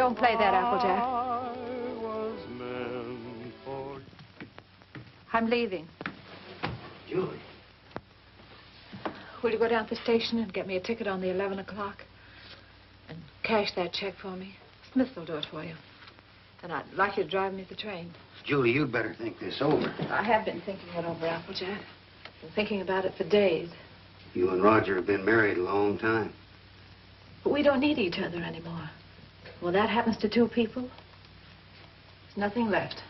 Don't play that, Applejack. I'm leaving. Julie. Will you go down to the station and get me a ticket on the 11 o'clock? And cash that check for me? Smith will do it for you. And I'd like you to drive me to the train. Julie, you'd better think this over. I have been thinking it over, Applejack. Been thinking about it for days. You and Roger have been married a long time. But we don't need each other anymore. When that happens to two people, there's nothing left.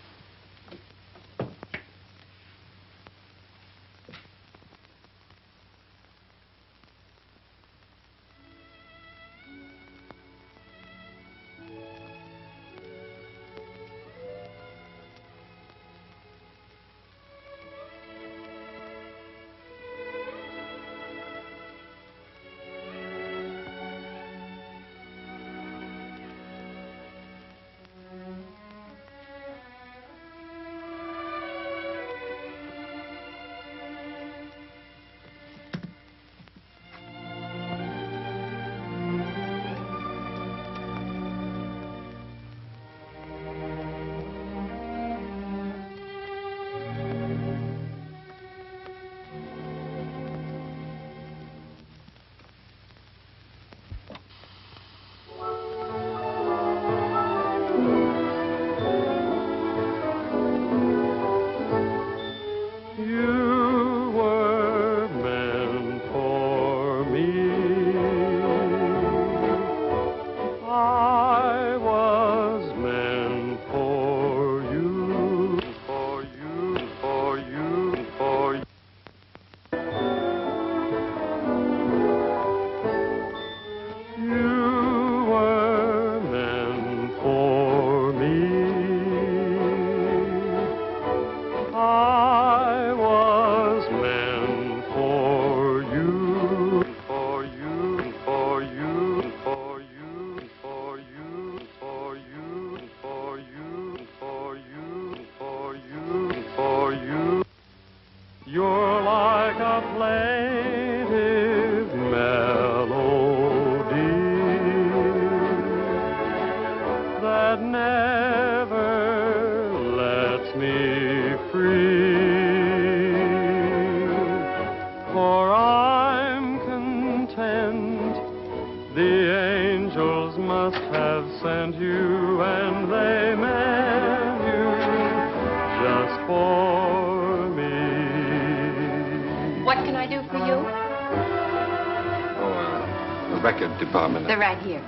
Department. They're right here.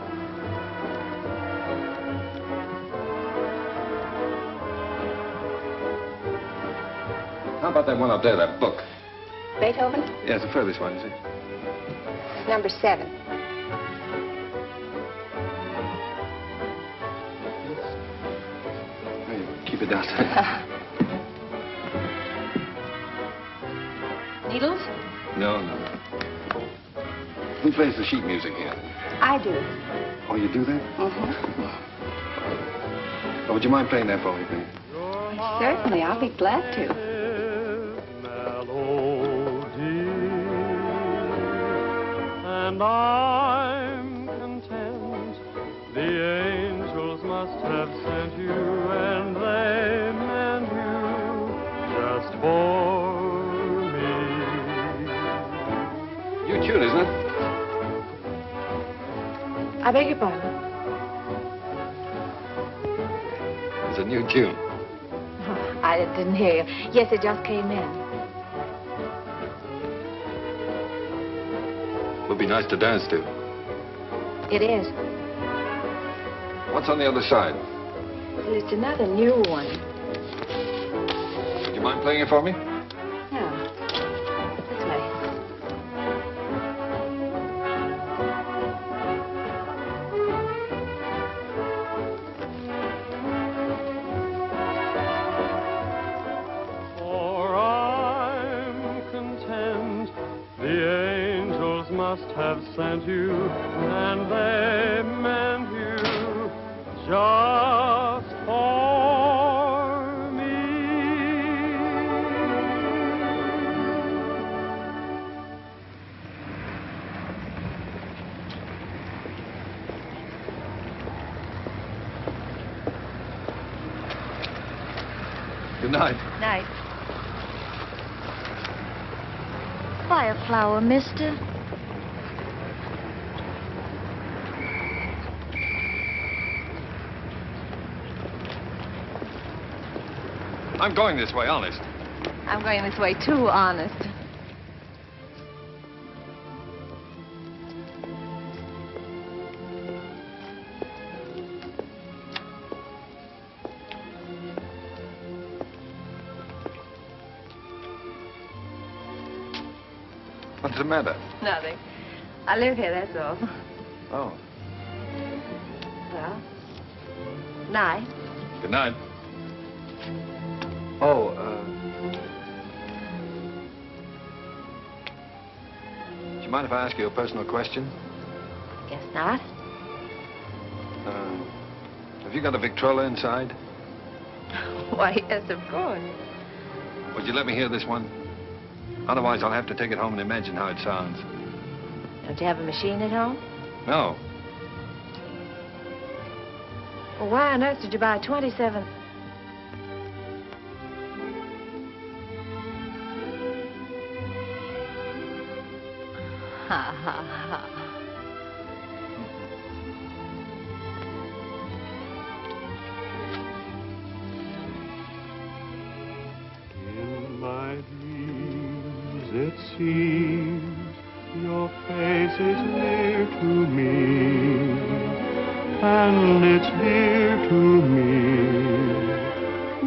How about that one up there, that book? Beethoven? Yeah, it's the furthest one, you see. Number 7. Hey, keep it downstairs. Needles? No. Who plays the sheet music here? I do. Oh, you do that? Mm-hmm. Oh, would you mind playing that for me, please? Certainly, I'll be glad to. And I'm content. The angels must have sent you, and they meant you just for me. New tune, isn't it? I beg your pardon? It's a new tune. Oh, I didn't hear you. Yes, it just came in. Would be nice to dance to. It is. What's on the other side? It's another new one. Would you mind playing it for me? Yeah. This way. Must have sent you, and they meant you just for me. Good night. Night. Buy a flower, mister. I'm going this way, honest. I'm going this way, too, honest. What's the matter? Nothing. I live here, that's all. Oh. Well, night. Good night. Oh, do you mind if I ask you a personal question? Guess not. Have you got a Victrola inside? Why, yes, of course. Would you let me hear this one? Otherwise, I'll have to take it home and imagine how it sounds. Don't you have a machine at home? No. Well, why on earth did you buy a 27? Ha, ha, ha. In my dreams, it seems your face is near to me, and it's dear to me,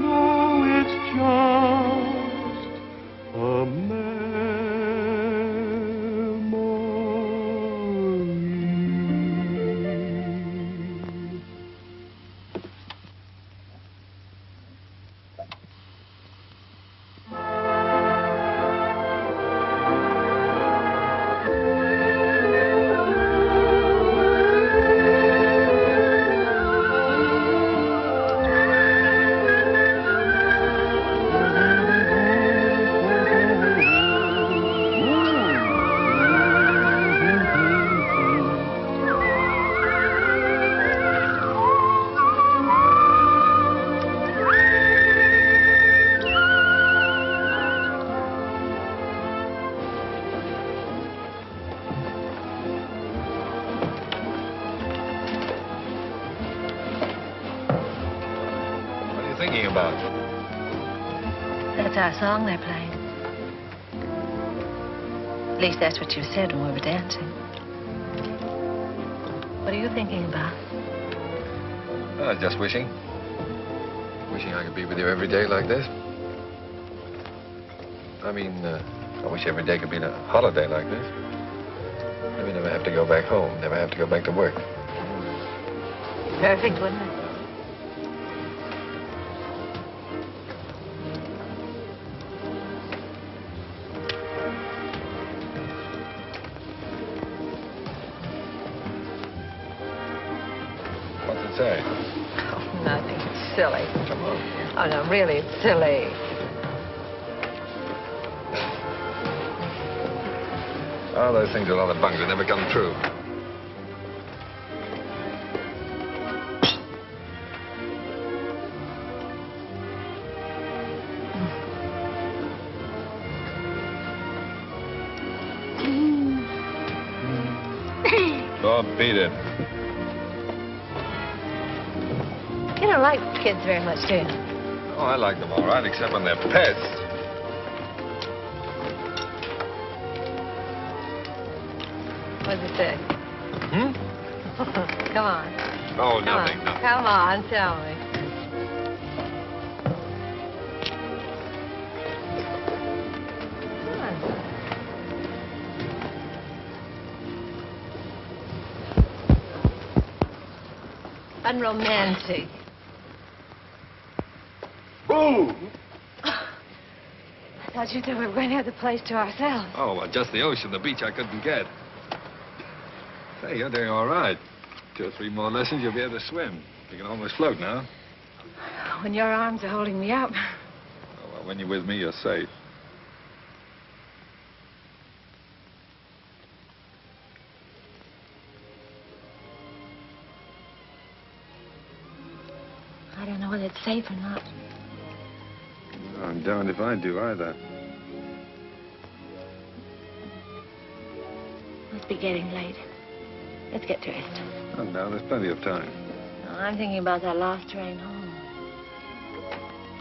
though it's just a memory. That's our song they're playing. At least that's what you said when we were dancing. What are you thinking about? Just wishing. Wishing I could be with you every day like this. I mean, I wish every day could be a holiday like this. Then we never have to go back home, never have to go back to work. Perfect, wouldn't it? Say? Oh, nothing. It's silly. Come on. Oh, no, really, it's silly. Oh, those things are a lot of bunk. They never come true. Oh, beat it. You don't like kids very much, do you? Oh, I like them all right, except when they're pets. What does it say? Hmm? Come on. Oh, nothing, nothing. Come on, tell me. Come on. Unromantic. Boo! I thought you said we were going to have the place to ourselves. Oh, well, just the ocean, the beach I couldn't get. Say, you're doing all right. 2 or 3 more lessons, you'll be able to swim. You can almost float now. When your arms are holding me up. Oh, well, when you're with me, you're safe. I don't know whether it's safe or not. I'm darned if I do either. Must be getting late. Let's get dressed. Oh, no, there's plenty of time. No, I'm thinking about that last train home.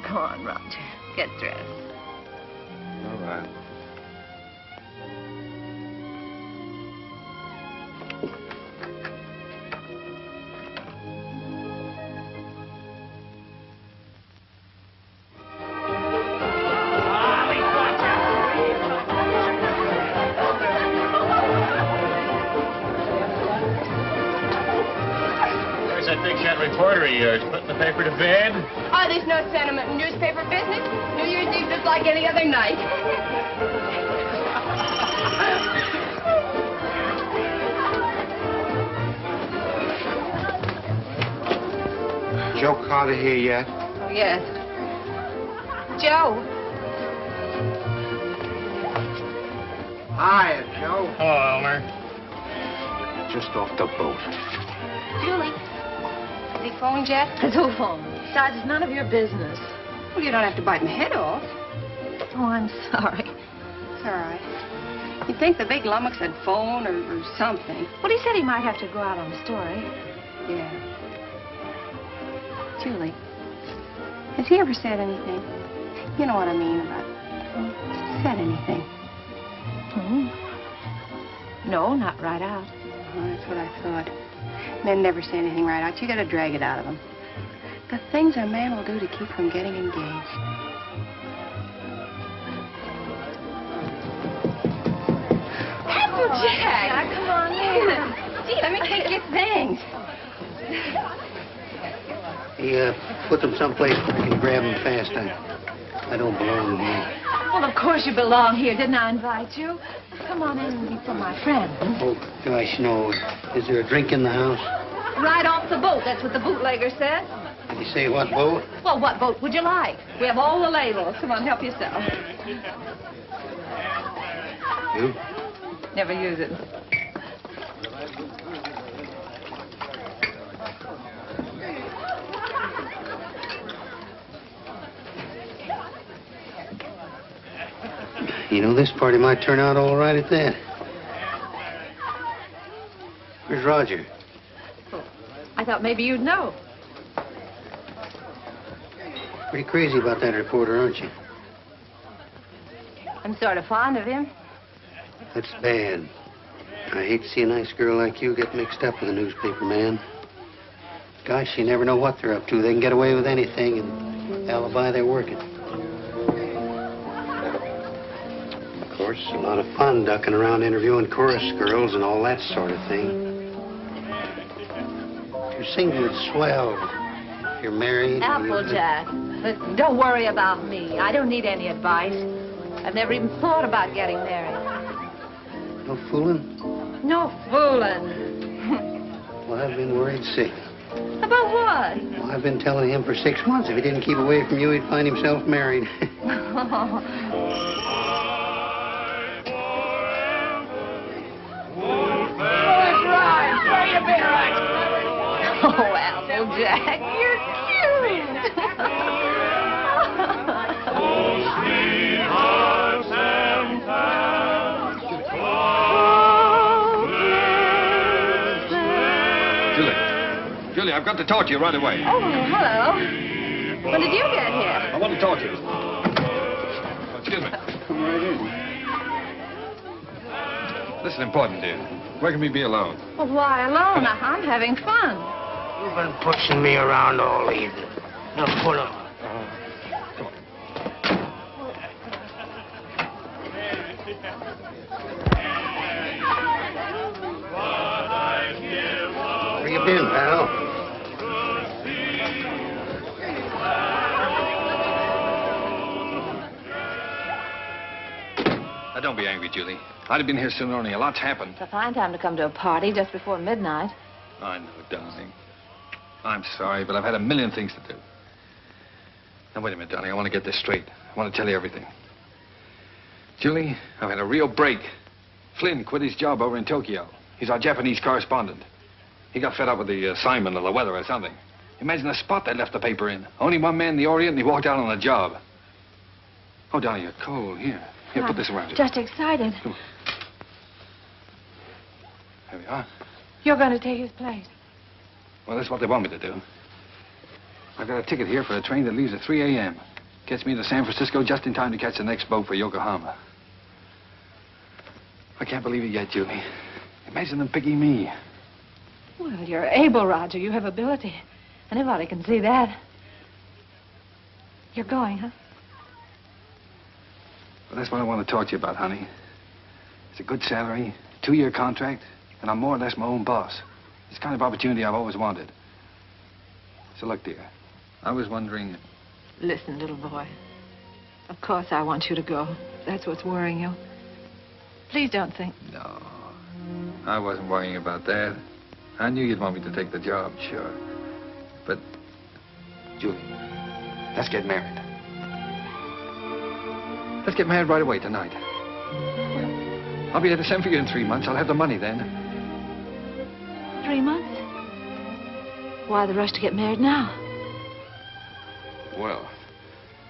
Come on, Roger. Get dressed. All right. Reporter of yours putting the paper to bed? Oh, there's no sentiment in newspaper business. New Year's Eve just like any other night. Joe Carter here yet? Oh, yes. Joe. Hiya, Joe. Hello, Elmer. Just off the boat. Julie. Has he phoned yet? Who phoned? Besides, it's none of your business. Well, you don't have to bite my head off. Oh, I'm sorry. It's all right. You'd think the big lummox had phoned or something. Well, he said he might have to go out on the story. Yeah. Julie, has he ever said anything? You know what I mean about said anything? Hmm? No, not right out. Oh, that's what I thought. Men never say anything right out. You got to drag it out of them. The things a man will do to keep from getting engaged. Applejack! Yeah, come on in. Gee, let me take your things. He put them someplace where I can grab them fast. I don't belong here. Well, of course you belong here. Didn't I invite you? Come on in and meet some of my friends. Oh, gosh, no. Is there a drink in the house? Right off the boat. That's what the bootlegger said. Did he say what boat? Well, what boat would you like? We have all the labels. Come on, help yourself. You? Never use it. You know, this party might turn out all right at that. Where's Roger? Oh, I thought maybe you'd know. Pretty crazy about that reporter, aren't you? I'm sort of fond of him. That's bad. I hate to see a nice girl like you get mixed up with a newspaper man. Gosh, you never know what they're up to. They can get away with anything and alibi they're working. Of course, a lot of fun ducking around interviewing chorus girls and all that sort of thing. Your singing is swell. You're married. Applejack. Listen, don't worry about me. I don't need any advice. I've never even thought about getting married. No fooling? No fooling. Well, I've been worried sick. About what? Well, I've been telling him for 6 months if he didn't keep away from you, he'd find himself married. Oh, Applejack, you're cute. Julie, I've got to talk to you right away. Oh, hello. When did you get here? I want to talk to you. Oh, excuse me. Come right in. This is important, dear. Where can we be alone? Well, why alone? I'm having fun. You've been pushing me around all evening. Now pull up. Come on. Where you been, pal? Now, don't be angry, Julie. I'd have been here sooner, only a lot's happened. It's a fine time to come to a party just before midnight. I know, darling. I'm sorry, but I've had a million things to do. Now, wait a minute, darling. I want to get this straight. I want to tell you everything. Julie, I've had a real break. Flynn quit his job over in Tokyo. He's our Japanese correspondent. He got fed up with the assignment or the weather or something. Imagine the spot they left the paper in. Only one man in the Orient, and he walked out on the job. Oh, Dolly, you're cold. Here, put this around you. Just excited. Come on. There we are. You're going to take his place. Well, that's what they want me to do. I've got a ticket here for a train that leaves at 3 a.m. Gets me to San Francisco just in time to catch the next boat for Yokohama. I can't believe it yet, Julie. Imagine them picking me. Well, you're able, Roger. You have ability. Anybody can see that. You're going, huh? Well, that's what I want to talk to you about, honey. It's a good salary, 2-year contract, and I'm more or less my own boss. It's the kind of opportunity I've always wanted. So look, dear, I was wondering... Listen, little boy. Of course I want you to go. That's what's worrying you. Please don't think... No, I wasn't worrying about that. I knew you'd want me to take the job, sure. But, Julie, let's get married. Let's get married right away tonight. I'll be able to send for you in 3 months. I'll have the money then. 3 months? Why the rush to get married now? Well,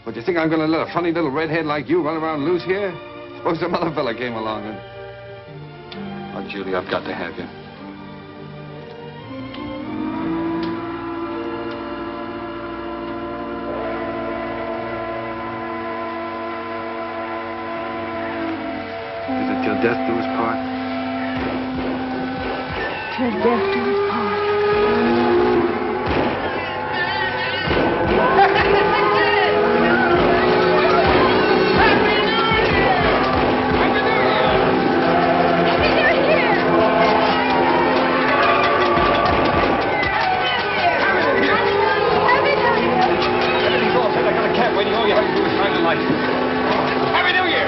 what, do you think I'm going to let a funny little redhead like you run around loose here? Suppose some other fella came along and... Oh, Julie, I've got to have you. Is it till death do us part? Till death do us part. Happy New Year!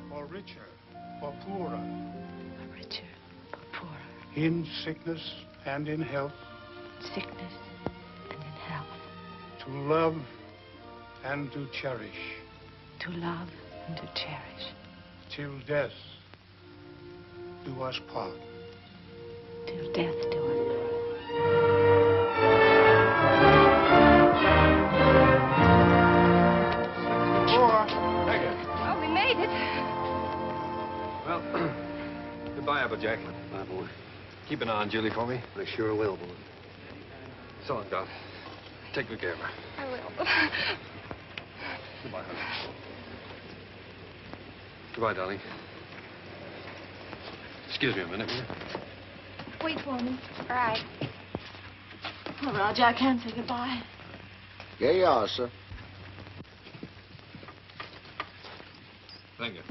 For richer, for poorer. For richer, for poorer. In sickness and in health. Sickness and in health. To love and to cherish. To love and to cherish. Till death do us part. Till death do us part. Oh, we made it. Well, goodbye, Applejack. Bye, boy. Keep an eye on Julie for me. I sure will, boy. So long, Doc. Take good care of her. I will. Goodbye, honey. Goodbye, darling. Excuse me a minute, will you? Wait for me. All right. Oh, Roger, I can't say goodbye. Yeah, you are, sir. Thank you.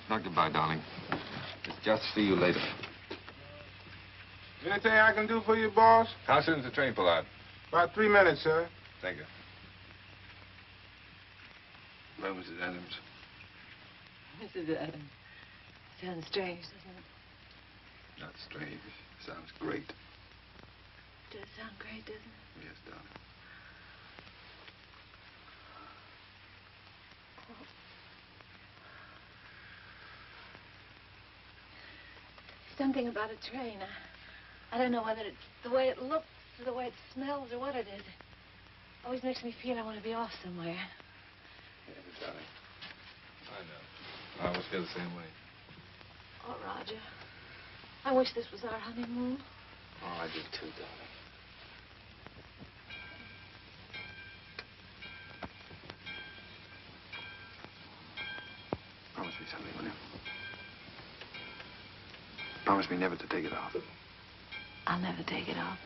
Not goodbye, darling. It's just see you later. Anything I can do for you, boss? How soon does the train pull out? About 3 minutes, sir. Thank you. Well, Mrs. Adams. Mrs. Adams. Sounds strange, doesn't it? Not strange. Sounds great. Does sound great, doesn't it? Yes, darling. Something about a train. I don't know whether it's the way it looks or the way it smells or what it is. It always makes me feel I want to be off somewhere. Yes, darling. I know. I always feel the same way. Oh, Roger. I wish this was our honeymoon. Oh, I do too, darling. Promise me something, will you? Promise me never to take it off. I'll never take it off,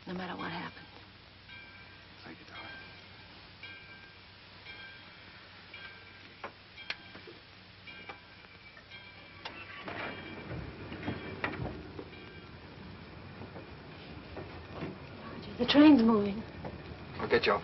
no matter what happens. Thank you, darling. Roger, the train's moving. I'll get you off.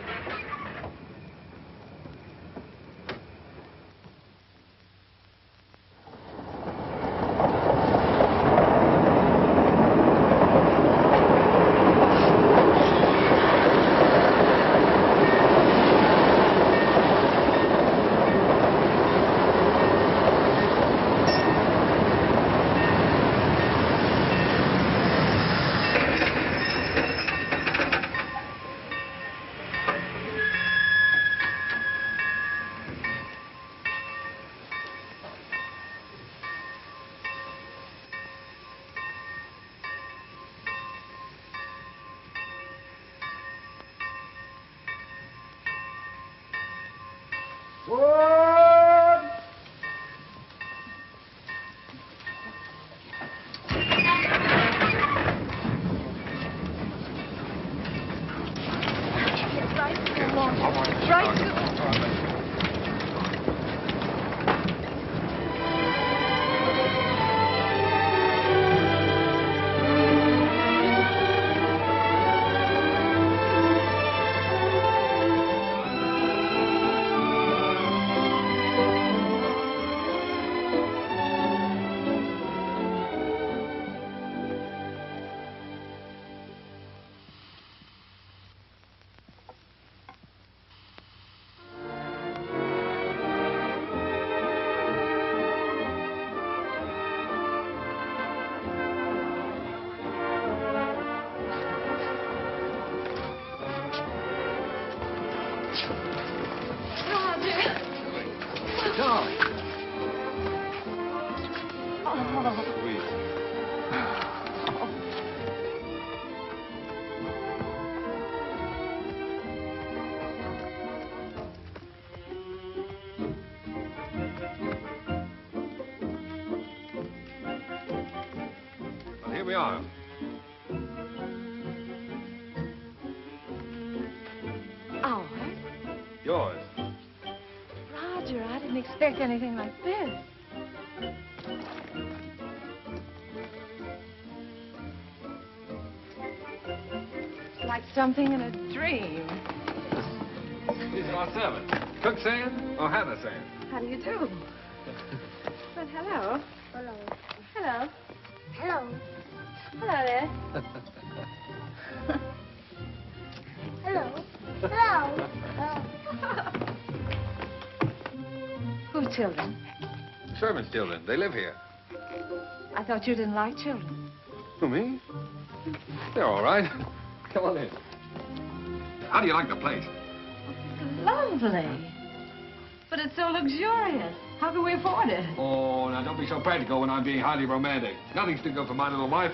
Sweet. Well, here we are. Ours? Yours. Roger, I didn't expect anything like this. It's like something in a dream. These are our servants. Cook saying or Hannah saying? How do you do? But hello. Hello. Hello. Hello. Hello there. Hello. Hello. Whose children? Servants' children. They live here. I thought you didn't like children. Who, me? They're all right. Come on in. How do you like the place? It's lovely. But it's so luxurious. How can we afford it? Oh, now don't be so practical when I'm being highly romantic. Nothing's too good for my little wife.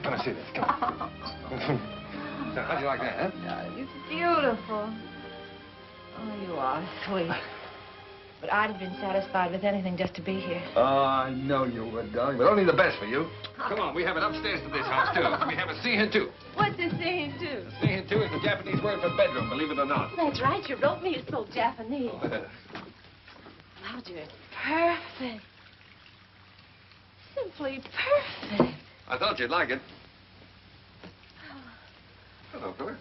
Let me see this. Come on. Now, how do you like that, huh? It's beautiful. Oh, you are sweet. But I'd have been satisfied with anything just to be here. Oh, I know you would, darling, but only the best for you. Come on, we have it upstairs to this house, too. We have a see-here-too. What's a scene, too? A see-here-too is the Japanese word for bedroom, believe it or not. That's right. You wrote me. It's so Japanese. Roger, it's perfect. Simply perfect. I thought you'd like it. Hello, Philip.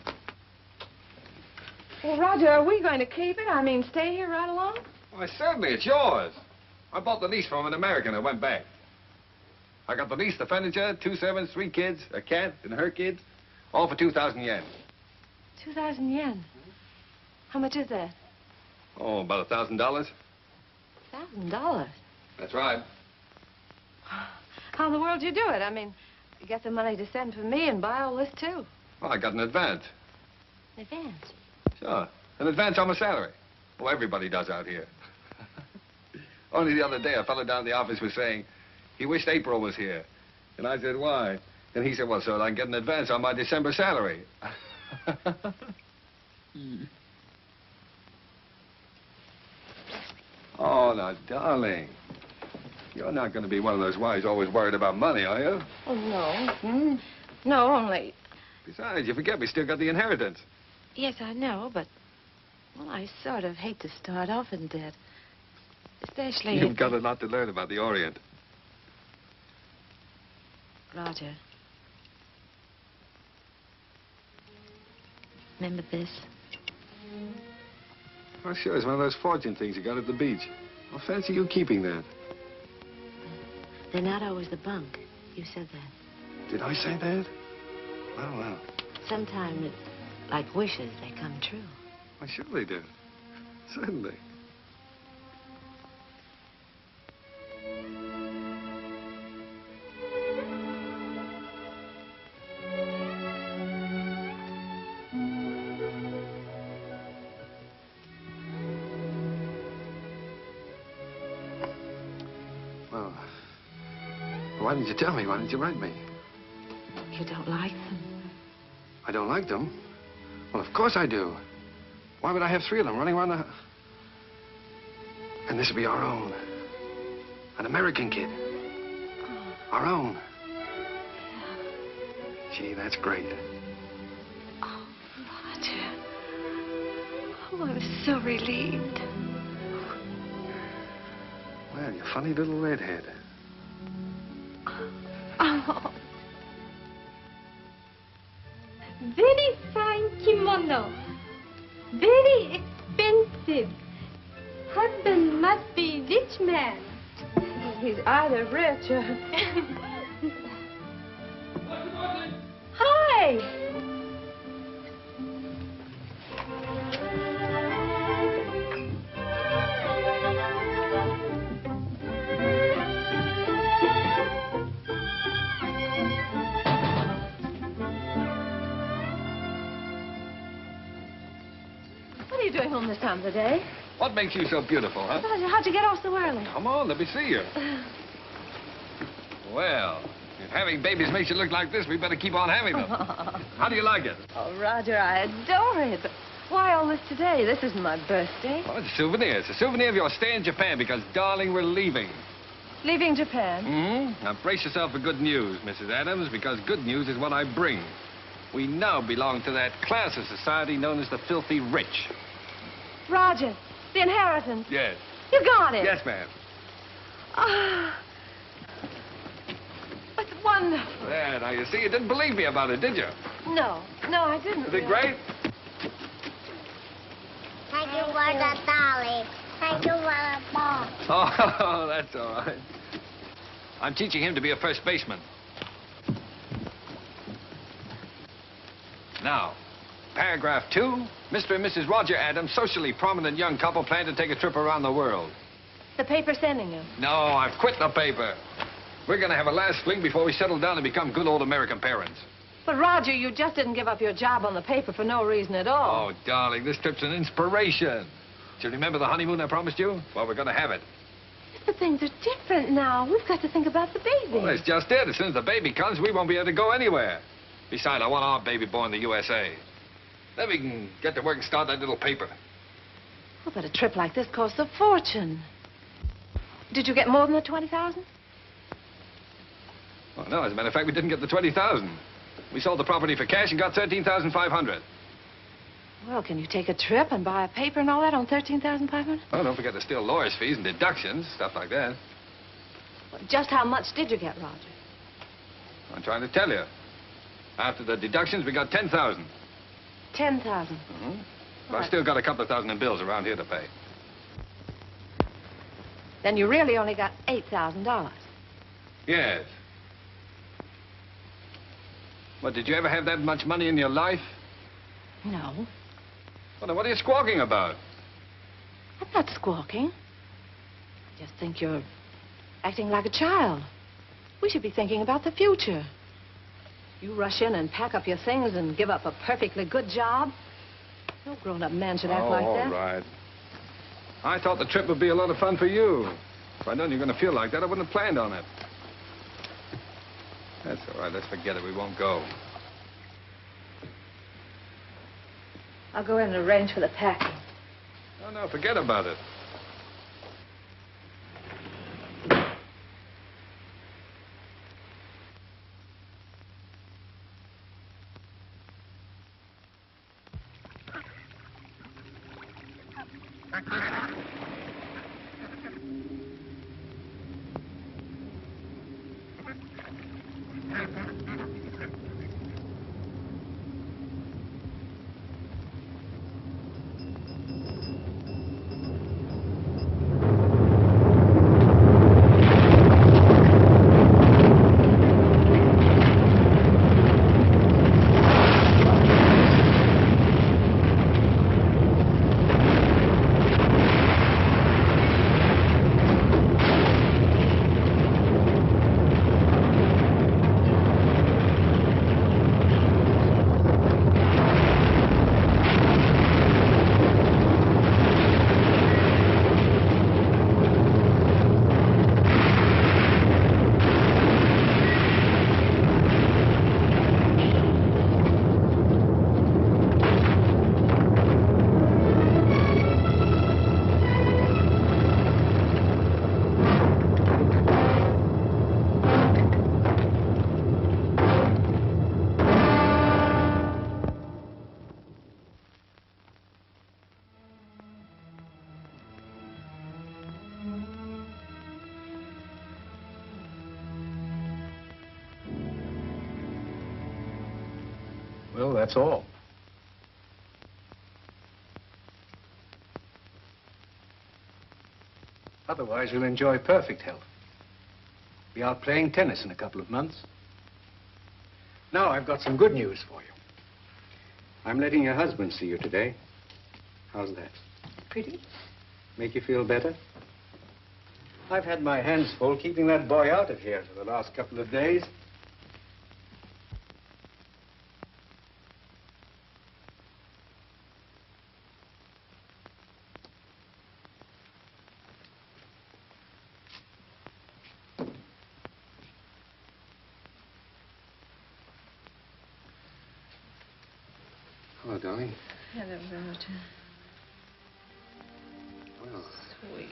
Well, Roger, are we going to keep it? I mean, stay here right along? Why, certainly, it's yours. I bought the lease from an American and went back. I got the lease, the furniture, 2 servants, 3 kids, a cat, and her kids, all for 2,000 yen. 2,000 yen? How much is that? Oh, about $1,000. $1,000? That's right. How in the world do you do it? I mean, you get the money to send for me and buy all this, too. Well, I got an advance. Advance? Sure. An advance on my salary. Well, everybody does out here. Only the other day, a fellow down in the office was saying he wished April was here. And I said, why? And he said, well, so I can get an advance on my December salary. Oh, now, darling. You're not going to be one of those wives always worried about money, are you? Oh, no. No, only... Besides, you forget we still got the inheritance. Yes, I know, but... Well, I sort of hate to start off in debt. Especially... You've got a lot to learn about the Orient. Roger. Remember this? Oh, sure, it's one of those fortune things you got at the beach. Well, fancy you keeping that. They're not always the bunk. You said that. Did I say that? Well. Sometimes it's like wishes, they come true. Why, sure they do. Certainly. Well, why didn't you tell me? Why didn't you write me? You don't like them? I don't like them? Well, of course I do. Why would I have 3 of them running around the... And this would be our own. An American kid. Oh. Our own. Yeah. Gee, that's great. Oh, Roger. Oh, I'm so relieved. Well, you funny little redhead. Oh. Very fine kimono. Very expensive. Husband must be rich man. He's either rich or... Hi. What are you doing home this time of the day? What makes you so beautiful, huh? How'd you get off so early? Come on, let me see you. Well, if having babies makes you look like this, we better keep on having them. How do you like it? Oh, Roger, I adore it. But why all this today? This isn't my birthday. Well, it's a souvenir. It's a souvenir of your stay in Japan because, darling, we're leaving. Leaving Japan? Mm-hmm. Now, brace yourself for good news, Mrs. Adams, because good news is what I bring. We now belong to that class of society known as the filthy rich. Roger, the inheritance. Yes. You got it. Yes, ma'am. Ah. It's wonderful. There, now, you see, you didn't believe me about it, did you? No, I didn't. Is it great? Thank you for the dolly. Thank you for the ball. Oh, that's all right. I'm teaching him to be a first baseman. Now, paragraph 2. Mr. and Mrs. Roger Adams, socially prominent young couple, plan to take a trip around the world. The paper's sending you. No, I've quit the paper. We're going to have a last fling before we settle down and become good old American parents. But, Roger, you just didn't give up your job on the paper for no reason at all. Oh, darling, this trip's an inspiration. Do you remember the honeymoon I promised you? Well, we're going to have it. But things are different now. We've got to think about the baby. Well, that's just it. As soon as the baby comes, we won't be able to go anywhere. Besides, I want our baby born in the USA. Then we can get to work and start that little paper. Oh, but a trip like this costs a fortune. Did you get more than the 20,000? Well, no, as a matter of fact, we didn't get the 20,000. We sold the property for cash and got 13,500. Well, can you take a trip and buy a paper and all that on 13,500? Oh, don't forget there's still lawyer's fees and deductions, stuff like that. Well, just how much did you get, Roger? I'm trying to tell you. After the deductions, we got 10,000. 10,000. Mm-hmm. But I've still got a couple of thousand in bills around here to pay. Then you really only got $8,000. Yes. But did you ever have that much money in your life? No. Well, then what are you squawking about? I'm not squawking. I just think you're acting like a child. We should be thinking about the future. You rush in and pack up your things and give up a perfectly good job. No grown-up man should act like that. All right. I thought the trip would be a lot of fun for you. If I'd known you were going to feel like that, I wouldn't have planned on it. That's all right. Let's forget it. We won't go. I'll go in and arrange for the packing. Oh, no, forget about it. Well, that's all. Otherwise, we'll enjoy perfect health. Be out playing tennis in a couple of months. Now, I've got some good news for you. I'm letting your husband see you today. How's that? Pretty? Make you feel better? I've had my hands full keeping that boy out of here for the last couple of days. Hello, darling. Hello, Roger. Well, Sweet.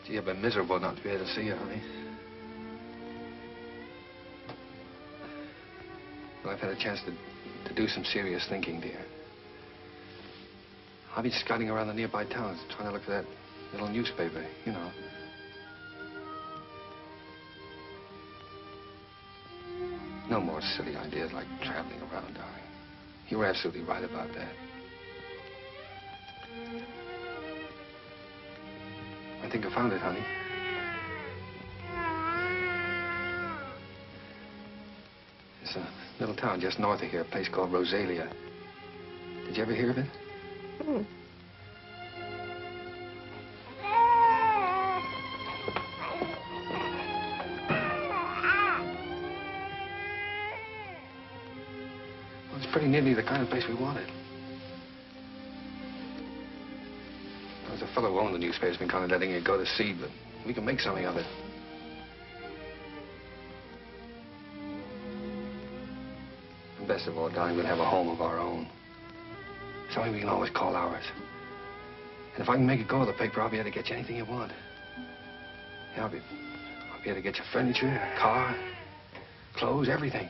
gee, I've been miserable not to be able to see you, honey. Well, I've had a chance to do some serious thinking, dear. I've been scouting around the nearby towns, trying to look for that little newspaper, you know. No more silly ideas like traveling around, darling. You were absolutely right about that. I think I found it, honey. It's a little town just north of here, a place called Rosalia. Did you ever hear of it? Hmm. Well, it's pretty nearly the kind of place we wanted. There's a fellow who owned the newspaper's been kind of letting it go to seed, but we can make something of it. And best of all, darling, we'll have a home of our own. Something we can always call ours. And if I can make it go, the paper, I'll be able to get you anything you want. Yeah, I'll be able to get you furniture, a car, clothes, everything.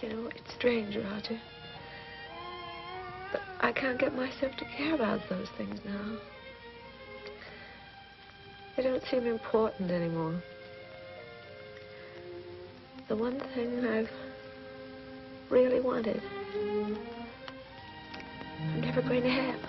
You know, it's strange, Roger. But I can't get myself to care about those things now. They don't seem important anymore. The one thing I've really wanted, I'm never going to have.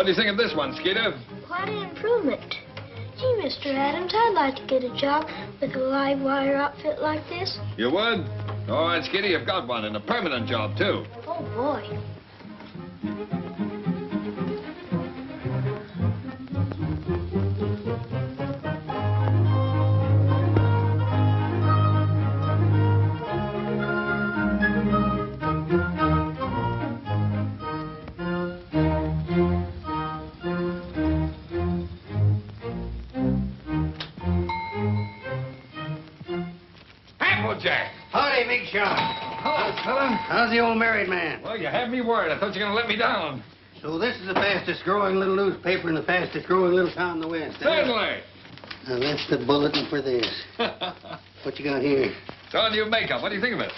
What do you think of this one, Skeeter? Quite an improvement. Gee, Mr. Adams, I'd like to get a job with a live wire outfit like this. You would? All right, Skeeter, you've got one, and a permanent job, too. Oh, boy. Applejack. Howdy, Big Shot. Hello, fella. How's the old married man? Well, you had me worried. I thought you were going to let me down. So this is the fastest growing little newspaper in the fastest growing little town in the West. Certainly. Now, that's the bulletin for this. What you got here? It's all new makeup. What do you think of it?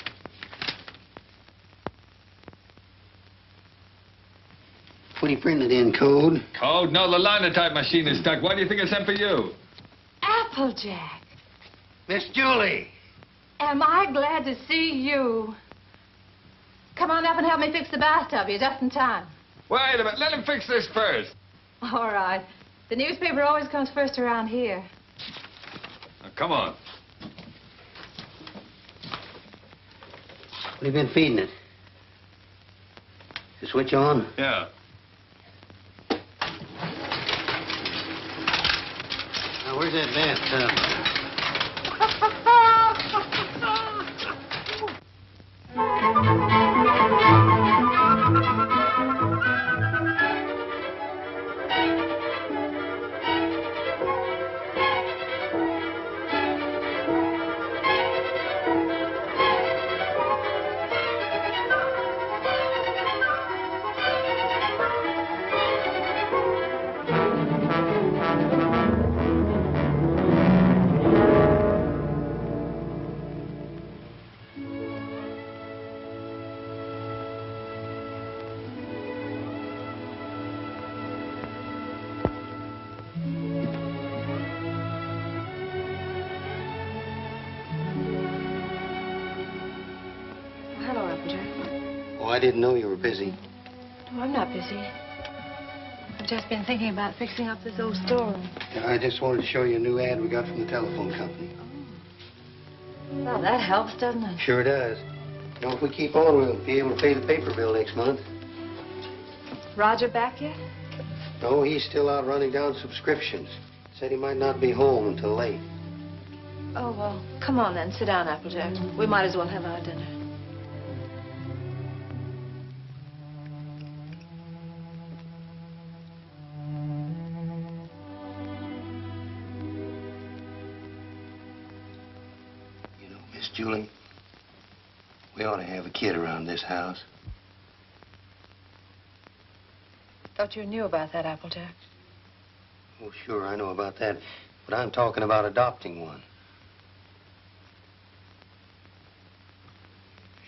What do you print it in, code? Code? No, the linotype machine is stuck. Why do you think I sent for you? Applejack, Miss Julie. am I glad to see you. Come on up and help me fix the bathtub. You're just in time. Wait a minute. Let him fix this first. All right. The newspaper always comes first around here. Now, come on. What have you been feeding it? The switch on? Yeah. Now, where's that bathtub? I didn't know you were busy. Oh, I'm not busy. I've just been thinking about fixing up this old storeroom. Yeah, I just wanted to show you a new ad we got from the telephone company. Oh. Well, that helps, doesn't it? Sure does. You know, if we keep on, we'll be able to pay the paper bill next month. Roger back yet? No, he's still out running down subscriptions. Said he might not be home until late. Oh, well, come on then. Sit down, Applejack. We might as well have our dinner. Miss Julie, we ought to have a kid around this house. Thought you knew about that, Applejack. Oh, sure, I know about that. But I'm talking about adopting one.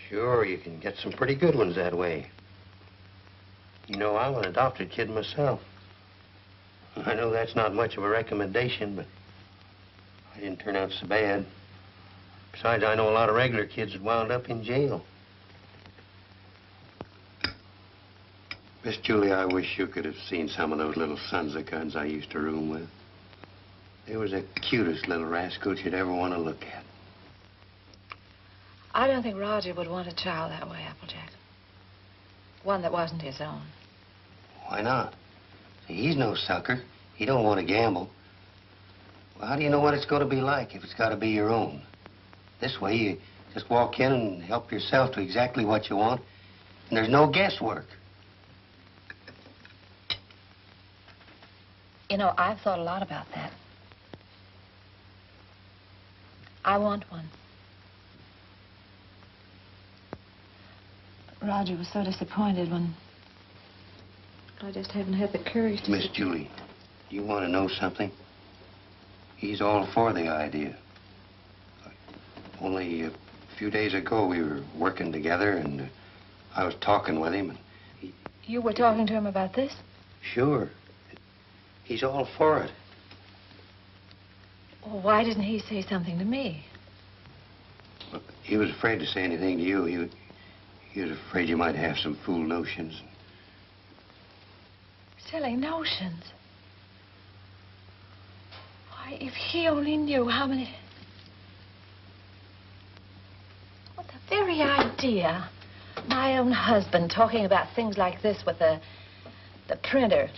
Sure, you can get some pretty good ones that way. You know, I'm an adopted kid myself. I know that's not much of a recommendation, but I didn't turn out so bad. Besides, I know a lot of regular kids that wound up in jail. Miss Julie, I wish you could have seen some of those little sons of guns I used to room with. They was the cutest little rascals you'd ever want to look at. I don't think Roger would want a child that way, Applejack. One that wasn't his own. Why not? See, he's no sucker. He don't want to gamble. Well, how do you know what it's going to be like if it's got to be your own? This way, you just walk in and help yourself to exactly what you want, and there's no guesswork. You know, I've thought a lot about that. I want one. Roger was so disappointed when I just haven't had the courage to... Miss Julie, you want to know something? He's all for the idea. Only a few days ago, we were working together, and I was talking with him. And You were talking to him about this? Sure. He's all for it. Well, why didn't he say something to me? Look, he was afraid to say anything to you. He was afraid you might have some fool notions. Silly notions. Why, if he only knew how many... What, the very idea. My own husband talking about things like this with the printer.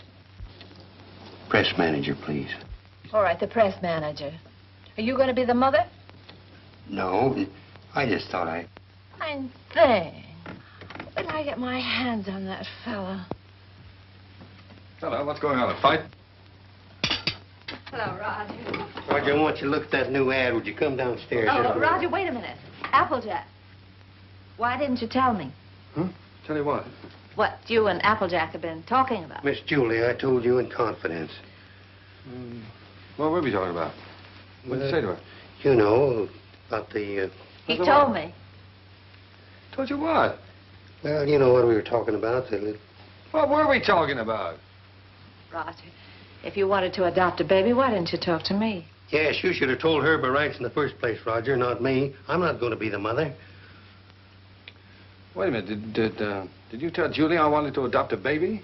Press manager, please. All right, the press manager. Are you going to be the mother? No, I just thought Fine thing. When I get my hands on that fella. Hello, what's going on? A fight? Hello, Roger. Roger, I want you to look at that new ad. Would you come downstairs? Oh, Roger, wait a minute. Applejack, why didn't you tell me? Huh? Tell you what? What you and Applejack have been talking about. Miss Julie, I told you in confidence. What were we talking about? What did you say to her? You know, about the... He told me. Told you what? Well, you know what we were talking about. What were we talking about? Roger, if you wanted to adopt a baby, why didn't you talk to me? Yes, you should have told her by rights in the first place, Roger, not me. I'm not going to be the mother. Wait a minute. Did you tell Julie I wanted to adopt a baby?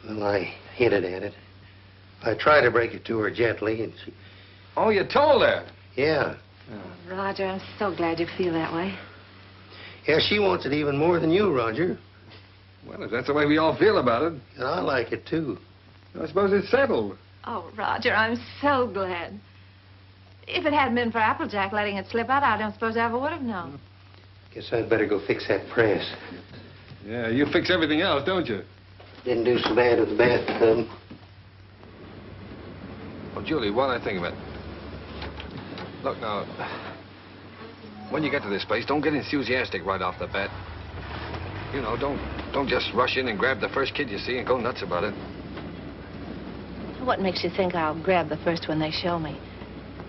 Well, I hinted at it. I tried to break it to her gently, and she... Oh, you told her? Yeah. Oh, Roger, I'm so glad you feel that way. Yeah, she wants it even more than you, Roger. Well, if that's the way we all feel about it. And I like it, too. I suppose it's settled. Oh, Roger, I'm so glad. If it hadn't been for Applejack letting it slip out, I don't suppose I ever would have known. Guess I'd better go fix that press. Yeah, you fix everything else, don't you? Didn't do so bad with the bathtub. Well, Julie, while I think of it, look now, when you get to this place, don't get enthusiastic right off the bat. You know, don't just rush in and grab the first kid you see and go nuts about it. What makes you think I'll grab the first one they show me?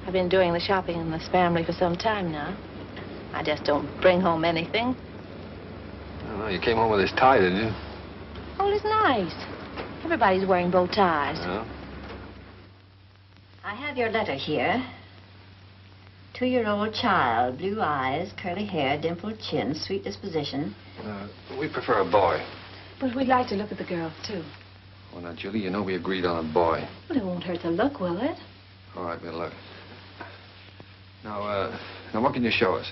I've been doing the shopping in this family for some time now. I just don't bring home anything. Oh, you came home with this tie, didn't you? Oh, it's nice. Everybody's wearing bow ties. Yeah. I have your letter here. 2-year-old child, blue eyes, curly hair, dimpled chin, sweet disposition. We prefer a boy. But we'd like to look at the girls, too. Well, now, Julie, you know we agreed on a boy. Well, it won't hurt to look, will it? All right, we'll look. Now, what can you show us?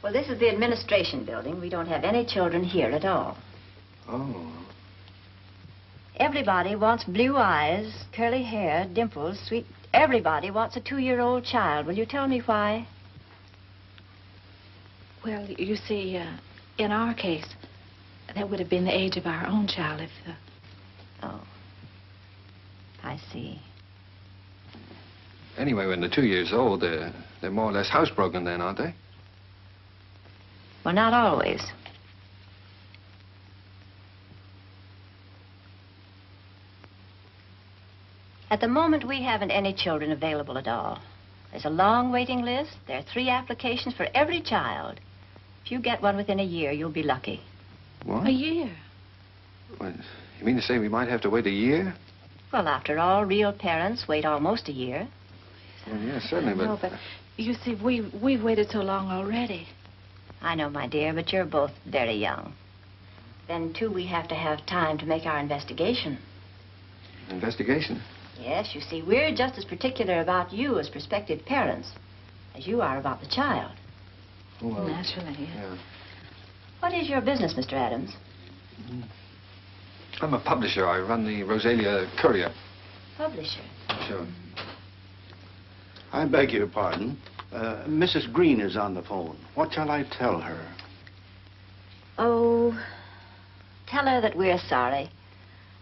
Well, this is the administration building. We don't have any children here at all. Oh. Everybody wants blue eyes, curly hair, dimples, sweet... Everybody wants a 2-year-old child. Will you tell me why? Well, you see, in our case, that would have been the age of our own child if... Oh. I see. Anyway, when they're 2 years old, they're more or less housebroken then, aren't they? Well, not always. At the moment, we haven't any children available at all. There's a long waiting list. There are 3 applications for every child. If you get one within a year, you'll be lucky. What? A year? What, you mean to say we might have to wait a year? Well, after all, real parents wait almost a year. Well, yeah, certainly, No, but you see, we've waited so long already. I know, my dear, but you're both very young. Then, too, we have to have time to make our investigation. Investigation? Yes, you see, we're just as particular about you as prospective parents as you are about the child. Well, naturally, yes. Yeah. What is your business, Mr. Adams? I'm a publisher. I run the Rosalia Courier. Publisher? Sure. I beg your pardon. Mrs. Green is on the phone. What shall I tell her? Oh, tell her that we're sorry.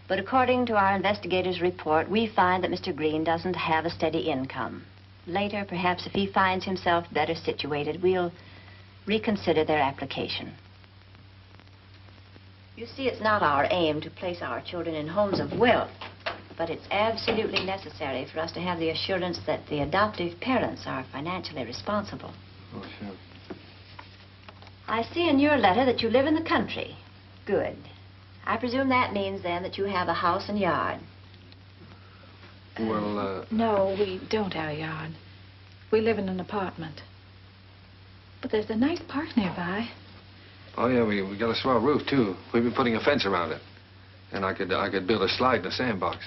But according to our investigator's report, we find that Mr. Green doesn't have a steady income. Later, perhaps if he finds himself better situated, we'll reconsider their application. You see, it's not our aim to place our children in homes of wealth, but it's absolutely necessary for us to have the assurance that the adoptive parents are financially responsible. Oh, sure. I see in your letter that you live in the country. Good. I presume that means, then, that you have a house and yard. Well, No, we don't have a yard. We live in an apartment. But there's a nice park nearby. Oh, yeah, we got a swell roof, too. We've been putting a fence around it. And I could build a slide in a sandbox.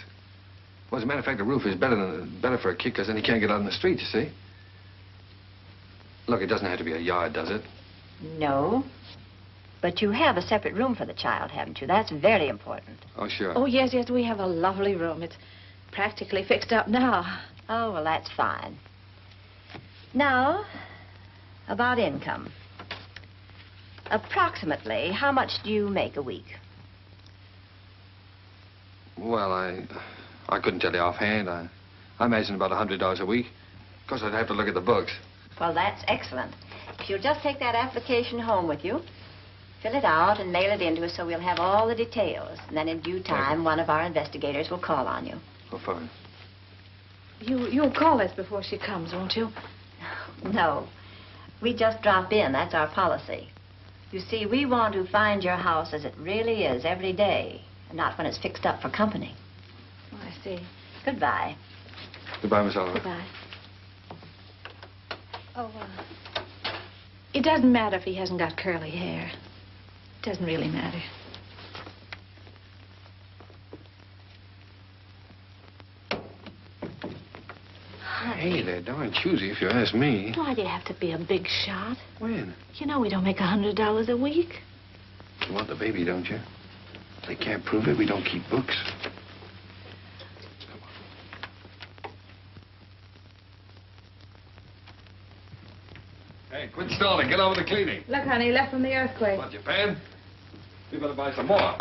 Well, as a matter of fact, the roof is better for a kid, because then he can't get out in the street, you see. Look, it doesn't have to be a yard, does it? No. But you have a separate room for the child, haven't you? That's very important. Oh, sure. Oh, yes, we have a lovely room. It's practically fixed up now. Oh, well, that's fine. Now, about income. Approximately, how much do you make a week? Well, I couldn't tell you offhand. I imagine about $100 a week. Of course, I'd have to look at the books. Well, that's excellent. you'll just take that application home with you, fill it out, and mail it in to us so we'll have all the details. And then in due time, one of our investigators will call on you. Oh, fine. You'll call us before she comes, won't you? No. We just drop in. That's our policy. You see, we want to find your house as it really is every day, and not when it's fixed up for company. Oh, I see. Goodbye. Goodbye, Miss Oliver. Goodbye. Oh, it doesn't matter if he hasn't got curly hair. It doesn't really matter. Hey, they're darn choosy if you ask me. Why do you have to be a big shot? When? You know we don't make $100 a week. You want the baby, don't you? If they can't prove it, we don't keep books. Hey, quit stalling. Get on with the cleaning. Look, honey, left from the earthquake. What, Japan? We better buy some more.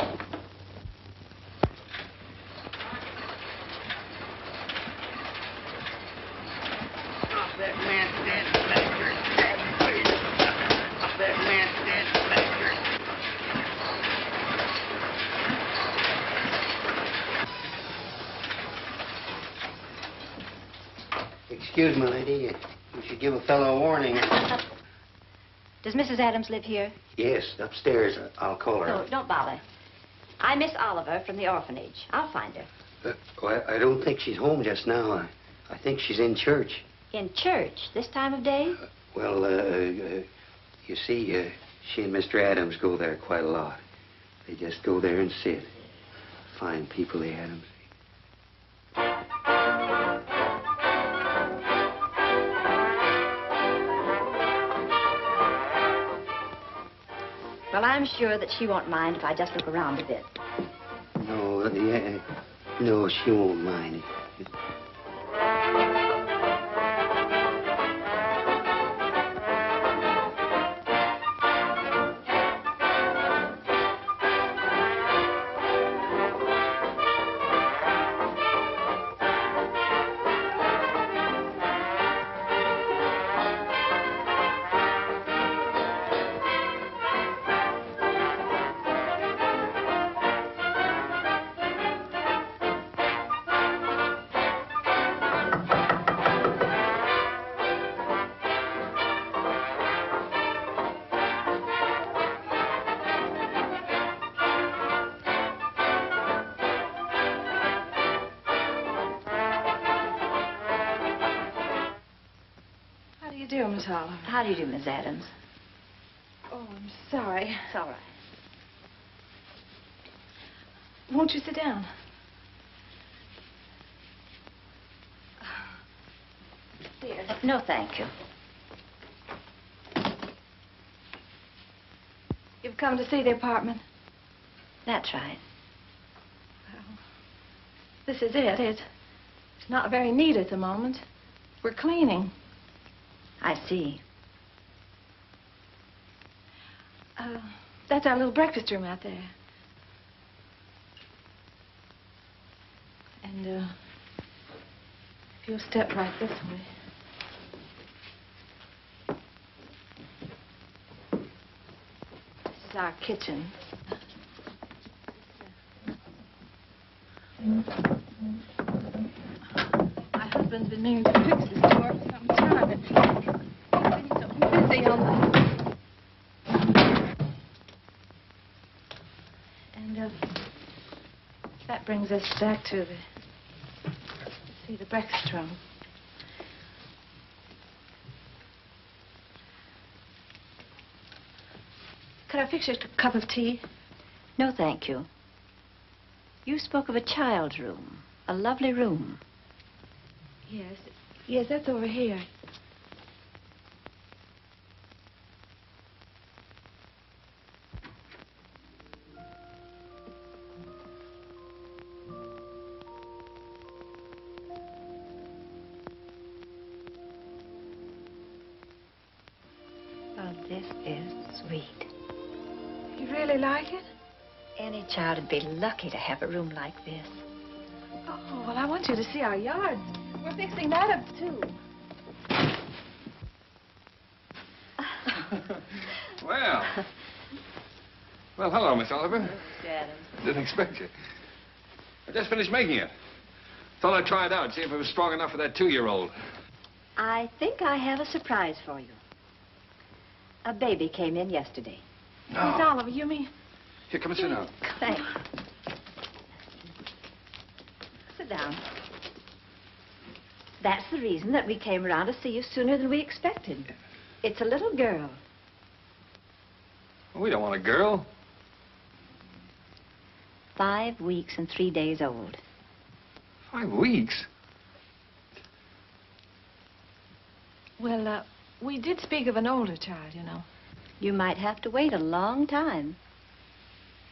Excuse me, lady. You should give a fellow a warning. Does Mrs. Adams live here? Yes, upstairs. I'll call her. No, don't bother. I'm Miss Oliver from the orphanage. I'll find her. Well, I don't think she's home just now. I think she's in church. In church? This time of day? You see, she and Mr. Adams go there quite a lot. They just go there and sit. Fine people, the Adams. Well, I'm sure that she won't mind if I just look around a bit. No, she won't mind. How do you do, Miss Adams? Oh, I'm sorry. It's all right. Won't you sit down? Dear. No, thank you. You've come to see the apartment? That's right. Well, this is it. It's not very neat at the moment. We're cleaning. I see. That's our little breakfast room out there. And, if you'll step right this way. This is our kitchen. My husband's been meaning to fix this door for some time. He's so busy on the... And, that brings us back to the breakfast room. Could I fix you a cup of tea? No, thank you. You spoke of a child's room, a lovely room. Yes, that's over here. Oh, this is sweet. You really like it? Any child would be lucky to have a room like this. Oh, well, I want you to see our yard. We're fixing that up, too. Well. Well, hello, Miss Oliver. Mr. Adams. Didn't expect you. I just finished making it. Thought I'd try it out, see if it was strong enough for that 2-year-old. I think I have a surprise for you. A baby came in yesterday. No. Miss Oliver, you mean? Here, come and sit down. Thanks. Sit down. That's the reason that we came around to see you sooner than we expected. It's a little girl. We don't want a girl. 5 weeks and 3 days old. 5 weeks? Well, we did speak of an older child, you know. You might have to wait a long time.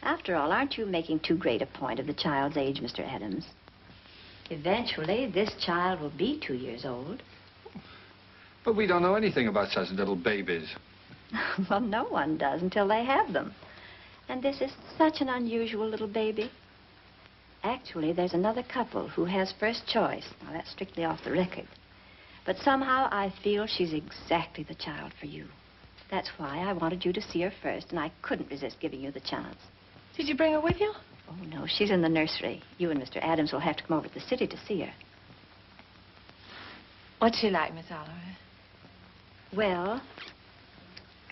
After all, aren't you making too great a point of the child's age, Mr. Adams? Eventually, this child will be 2 years old. But we don't know anything about such little babies. Well, no one does until they have them. And this is such an unusual little baby. Actually, there's another couple who has first choice. Now, that's strictly off the record. But somehow I feel she's exactly the child for you. That's why I wanted you to see her first, and I couldn't resist giving you the chance. Did you bring her with you? Oh, no, she's in the nursery. You and Mr. Adams will have to come over to the city to see her. What's she like, Miss Oliver? Well,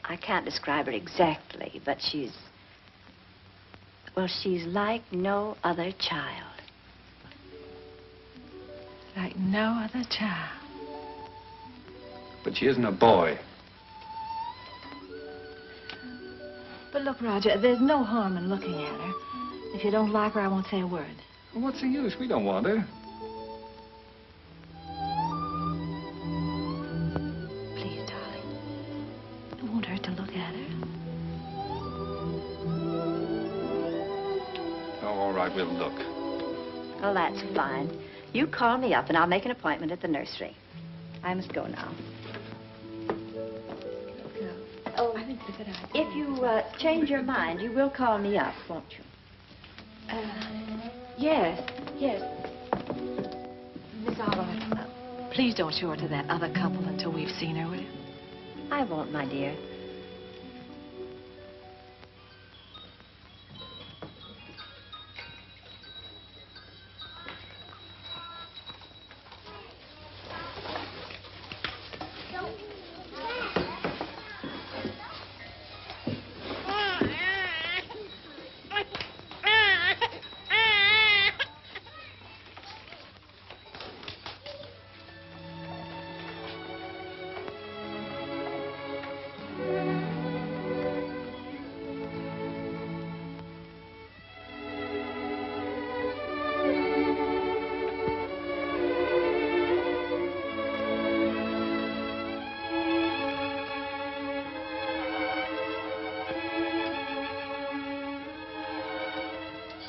I can't describe her exactly, but she's like no other child. Like no other child. But she isn't a boy. But look, Roger, there's no harm in looking at her. If you don't like her, I won't say a word. Well, what's the use? We don't want her. Please, darling. It won't hurt to look at her. Oh, all right, we'll look. Oh, that's fine. You call me up, and I'll make an appointment at the nursery. I must go now. Oh, I think it's a good idea. If you change your mind, you will call me up, won't you? Yes. Miss Oliver, please don't show her to that other couple until we've seen her, will you? I won't, my dear.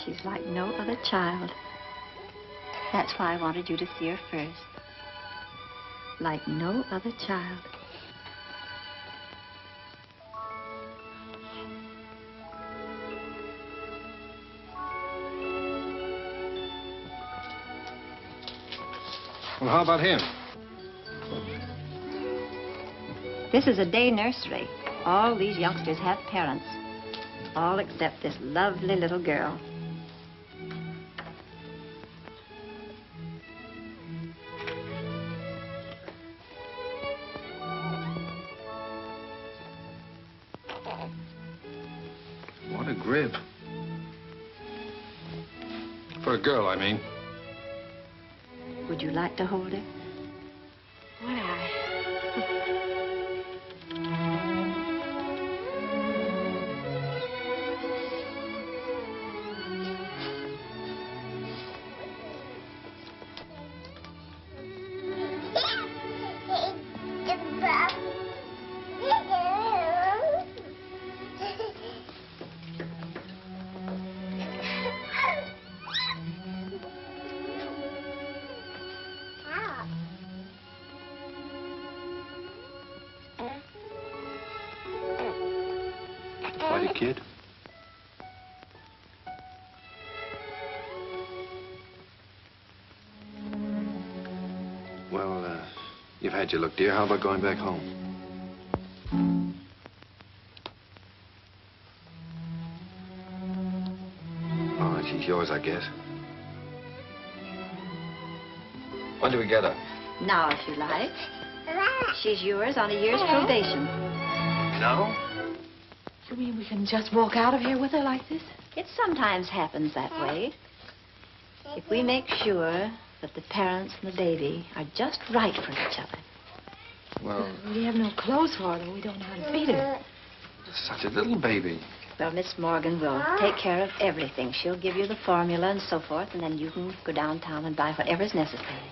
She's like no other child. That's why I wanted you to see her first. Like no other child. Well, how about him? This is a day nursery. All these youngsters have parents. All except this lovely little girl. What a grip. For a girl, I mean. Would you like to hold her? Would I? Buddy, kid? Well, you've had your look, dear. How about going back home? She's yours, I guess. When do we get her? Now, if you like. She's yours on a year's probation. No? You mean we can just walk out of here with her like this? It sometimes happens that way. If we make sure that the parents and the baby are just right for each other. Well, We have no clothes for her, and we don't know how to feed her. such a little baby. Well, Miss Morgan will take care of everything. She'll give you the formula and so forth, and then you can go downtown and buy whatever's necessary.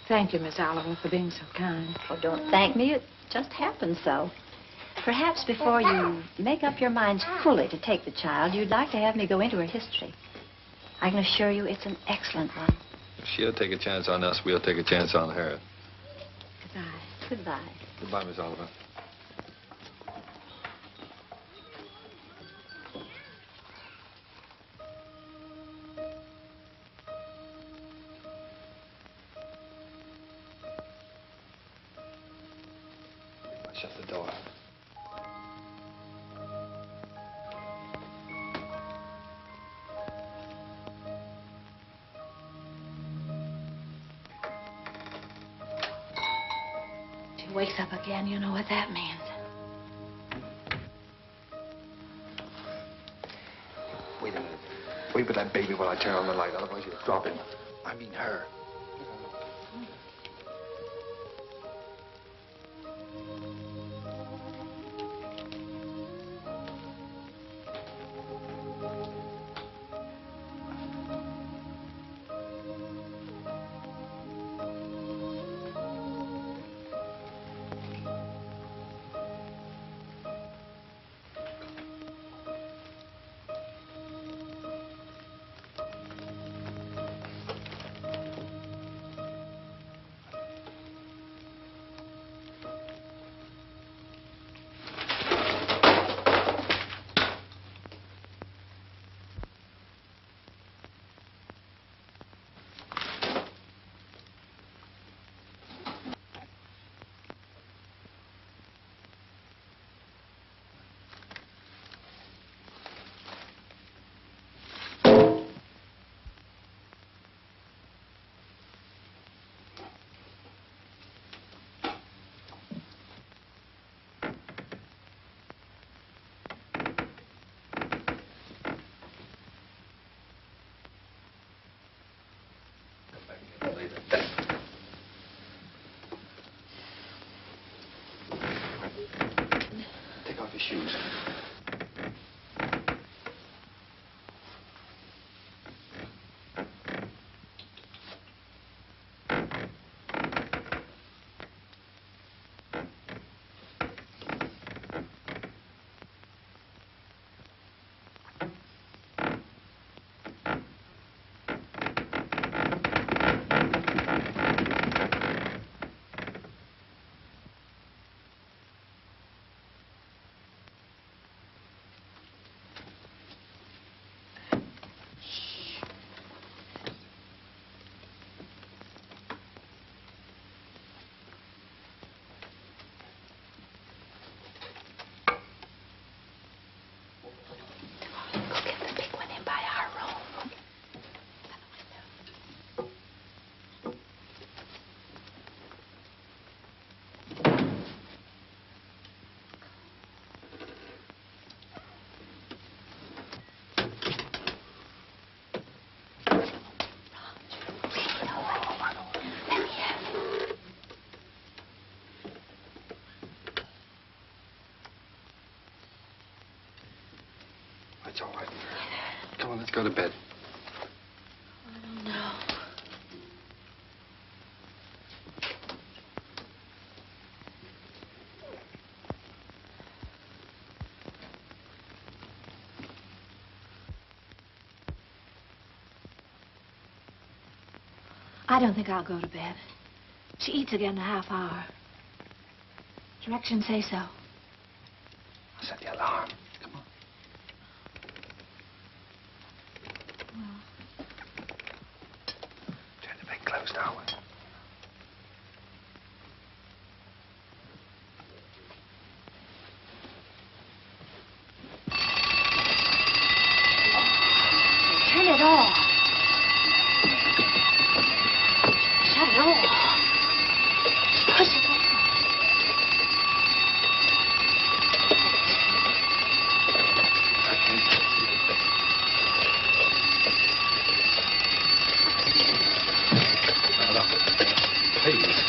Thank you, Miss Oliver, for being so kind. Oh, don't thank me. It just happened so. Perhaps before you make up your minds fully to take the child, you'd like to have me go into her history. I can assure you it's an excellent one. If she'll take a chance on us, we'll take a chance on her. Goodbye. Goodbye. Goodbye, Miss Oliver. Shut the door. She wakes up again, you know what that means. Wait a minute. Wait with that baby while I turn on the light, otherwise you'll drop him. I mean her. Take off your shoes. It's all right. Come on, let's go to bed. I don't know. I don't think I'll go to bed. She eats again in a half hour. Directions say so. I'll set the alarm. Come on. Turn the bed closed, Howard. it off. Shut it off. Push it down. Please.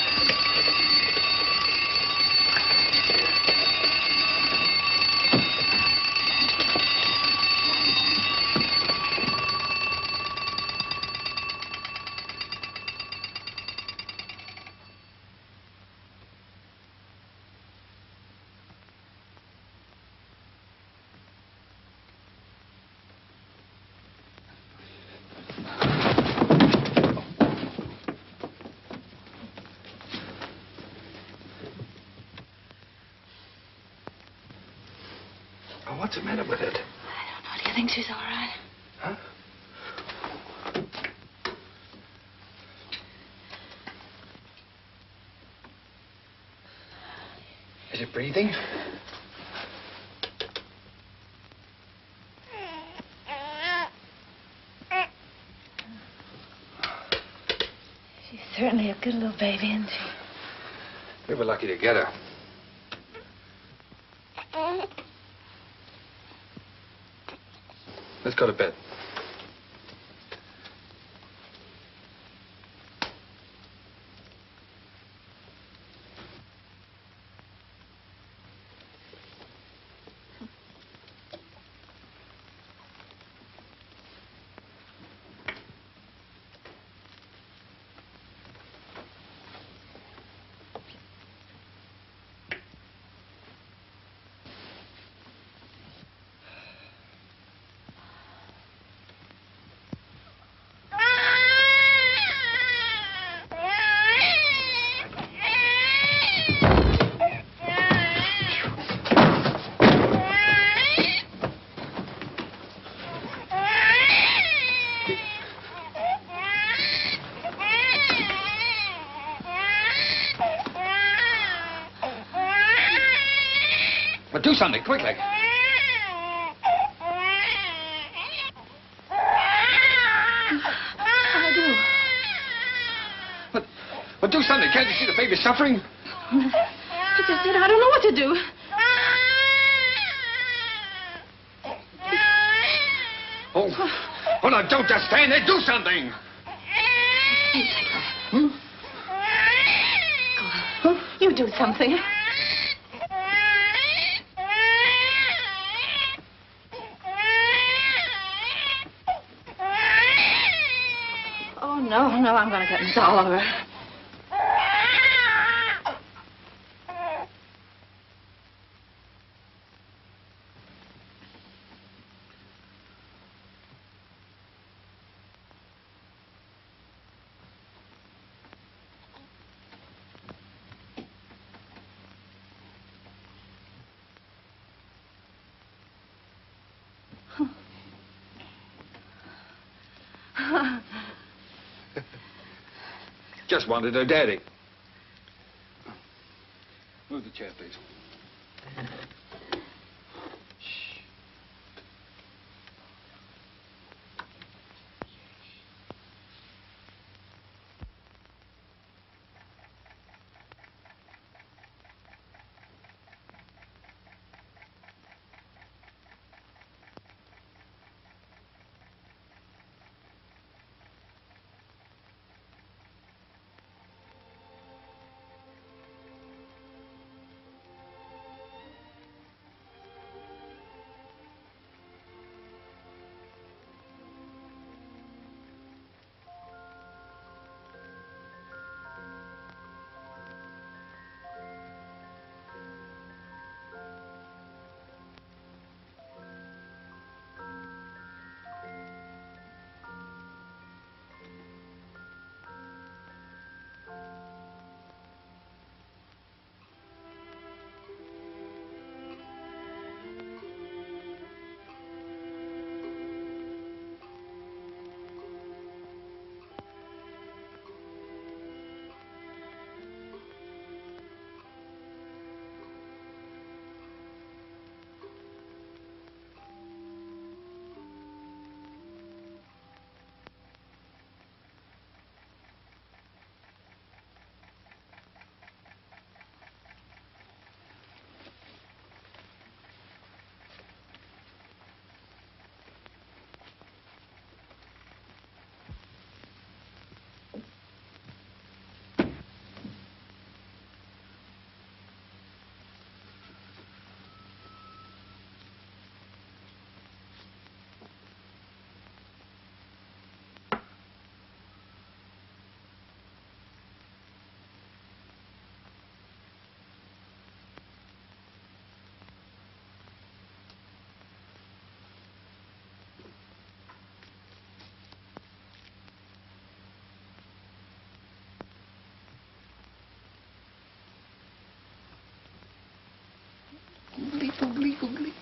What's the matter with it? I don't know. Do you think she's all right? Huh? Is it breathing? She's certainly a good little baby, isn't she? We were lucky to get her. Let's go to bed. But do something, quickly. I do. But do something. Can't you see the baby suffering? I just did. I don't know what to do. Oh, now, don't just stand there. Do something. You take her. Hmm? Go on. You do something. No, I'm going to get this all over. Just wanted her daddy. Move the chair, please. Googly, googly.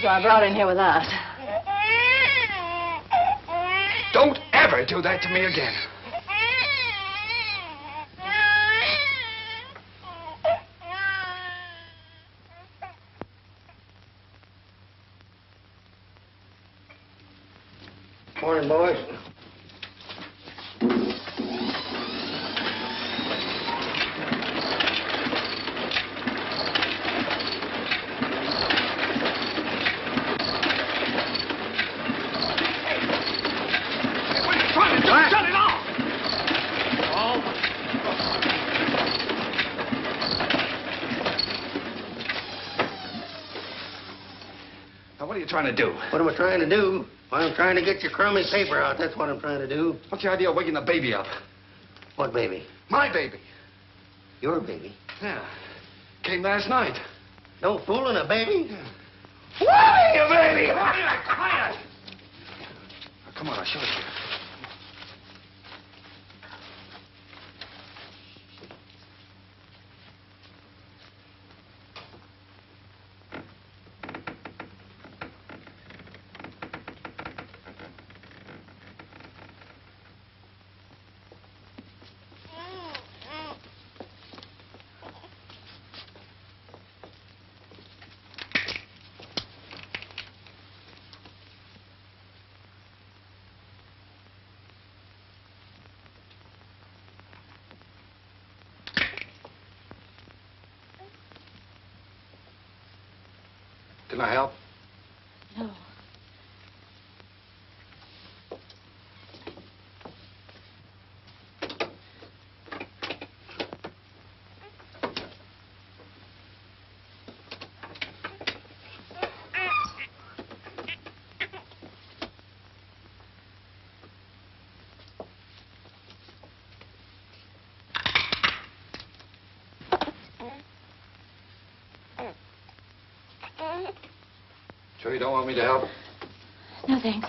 So I brought in here with us. Don't ever do that to me again. Morning, boys. Trying to do? What am I trying to do? Well, I'm trying to get your crummy paper out. That's what I'm trying to do. What's your idea of waking the baby up? What baby? My baby. Your baby? Yeah. Came last night. No fooling a baby? Yeah. What your baby? Quiet! Now, come on, I'll show it to you. Can I help? No. Sure you don't want me to help? No, thanks.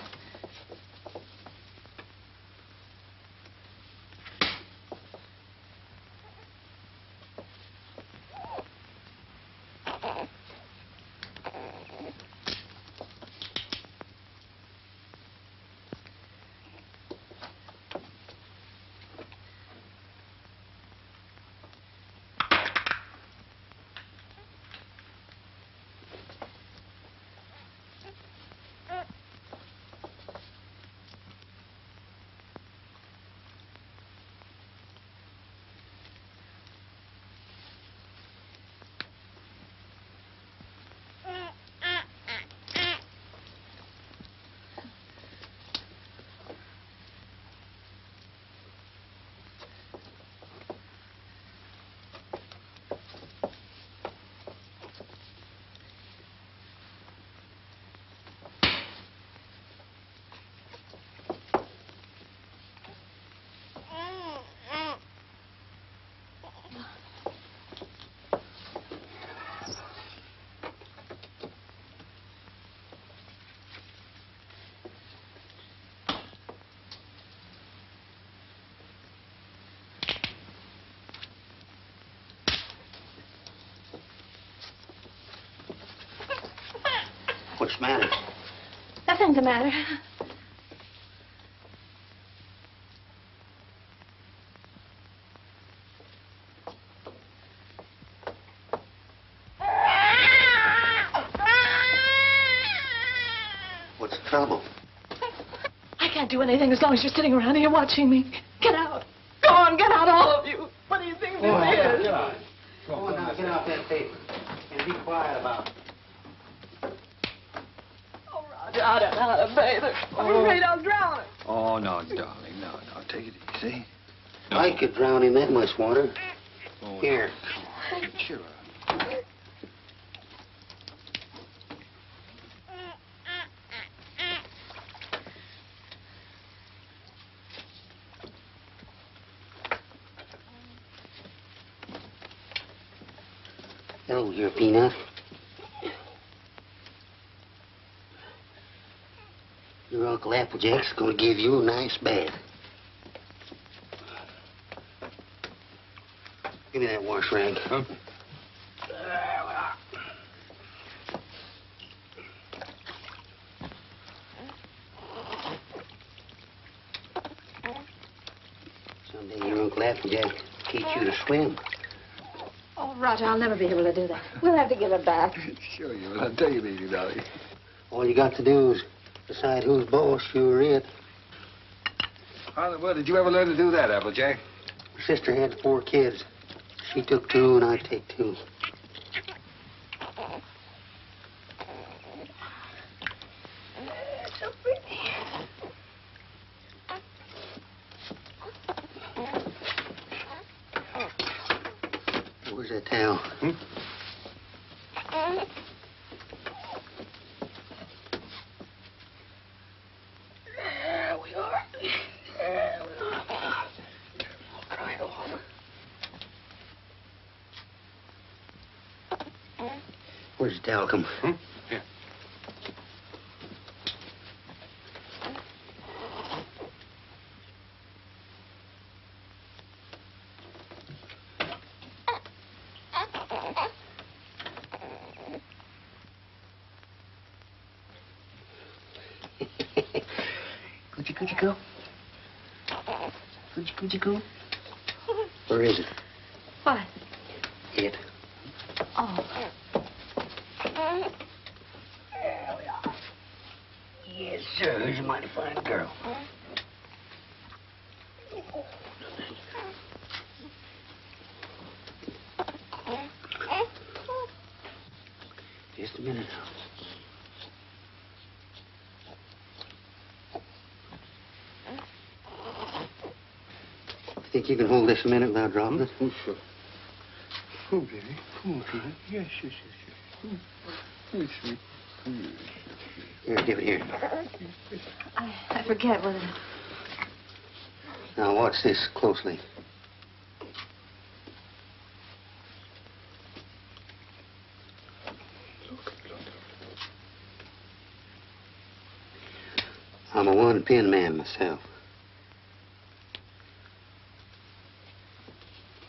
What's the matter? Nothing's the matter. What's the trouble? I can't do anything as long as you're sitting around here watching me. Get out. Go on, get out, all of you. What do you think this is? Get out. Go on now, get out that paper. Be quiet about it. Oh, Roger, I don't know how to bathe her. I'm afraid I'll drown her. Oh, no, darling, no. Take it easy. I could drown in that much water. Oh, Here. Cheer up. Hello, your peanut. Your Uncle Applejack's gonna give you a nice bath. Give me that wash rag. Huh? Someday your Uncle Applejack teach you to swim. Oh, Roger, I'll never be able to do that. We'll have to give her back. Sure you will. I'll tell you, baby, darling. All you got to do is decide who's boss, you or it. How in the world did you ever learn to do that, Applejack? My sister had 4 kids. She took 2 and I take 2. So pretty. Where's that towel? There we are. There we are. Dry it off. Where's the towel come from? Here. Coochie go? Coochie go? Where is it? What? It. Oh. There we are. Yes, sir. Who's a mighty fine girl. Just a minute now. Think you can hold this a minute without dropping it? Oh, sure. Oh, baby. Oh, baby. Yes, yes, yes, yes. Oh, sweet. Here, give it here. I forget what it is. Now, watch this closely. I'm a one-pin man myself.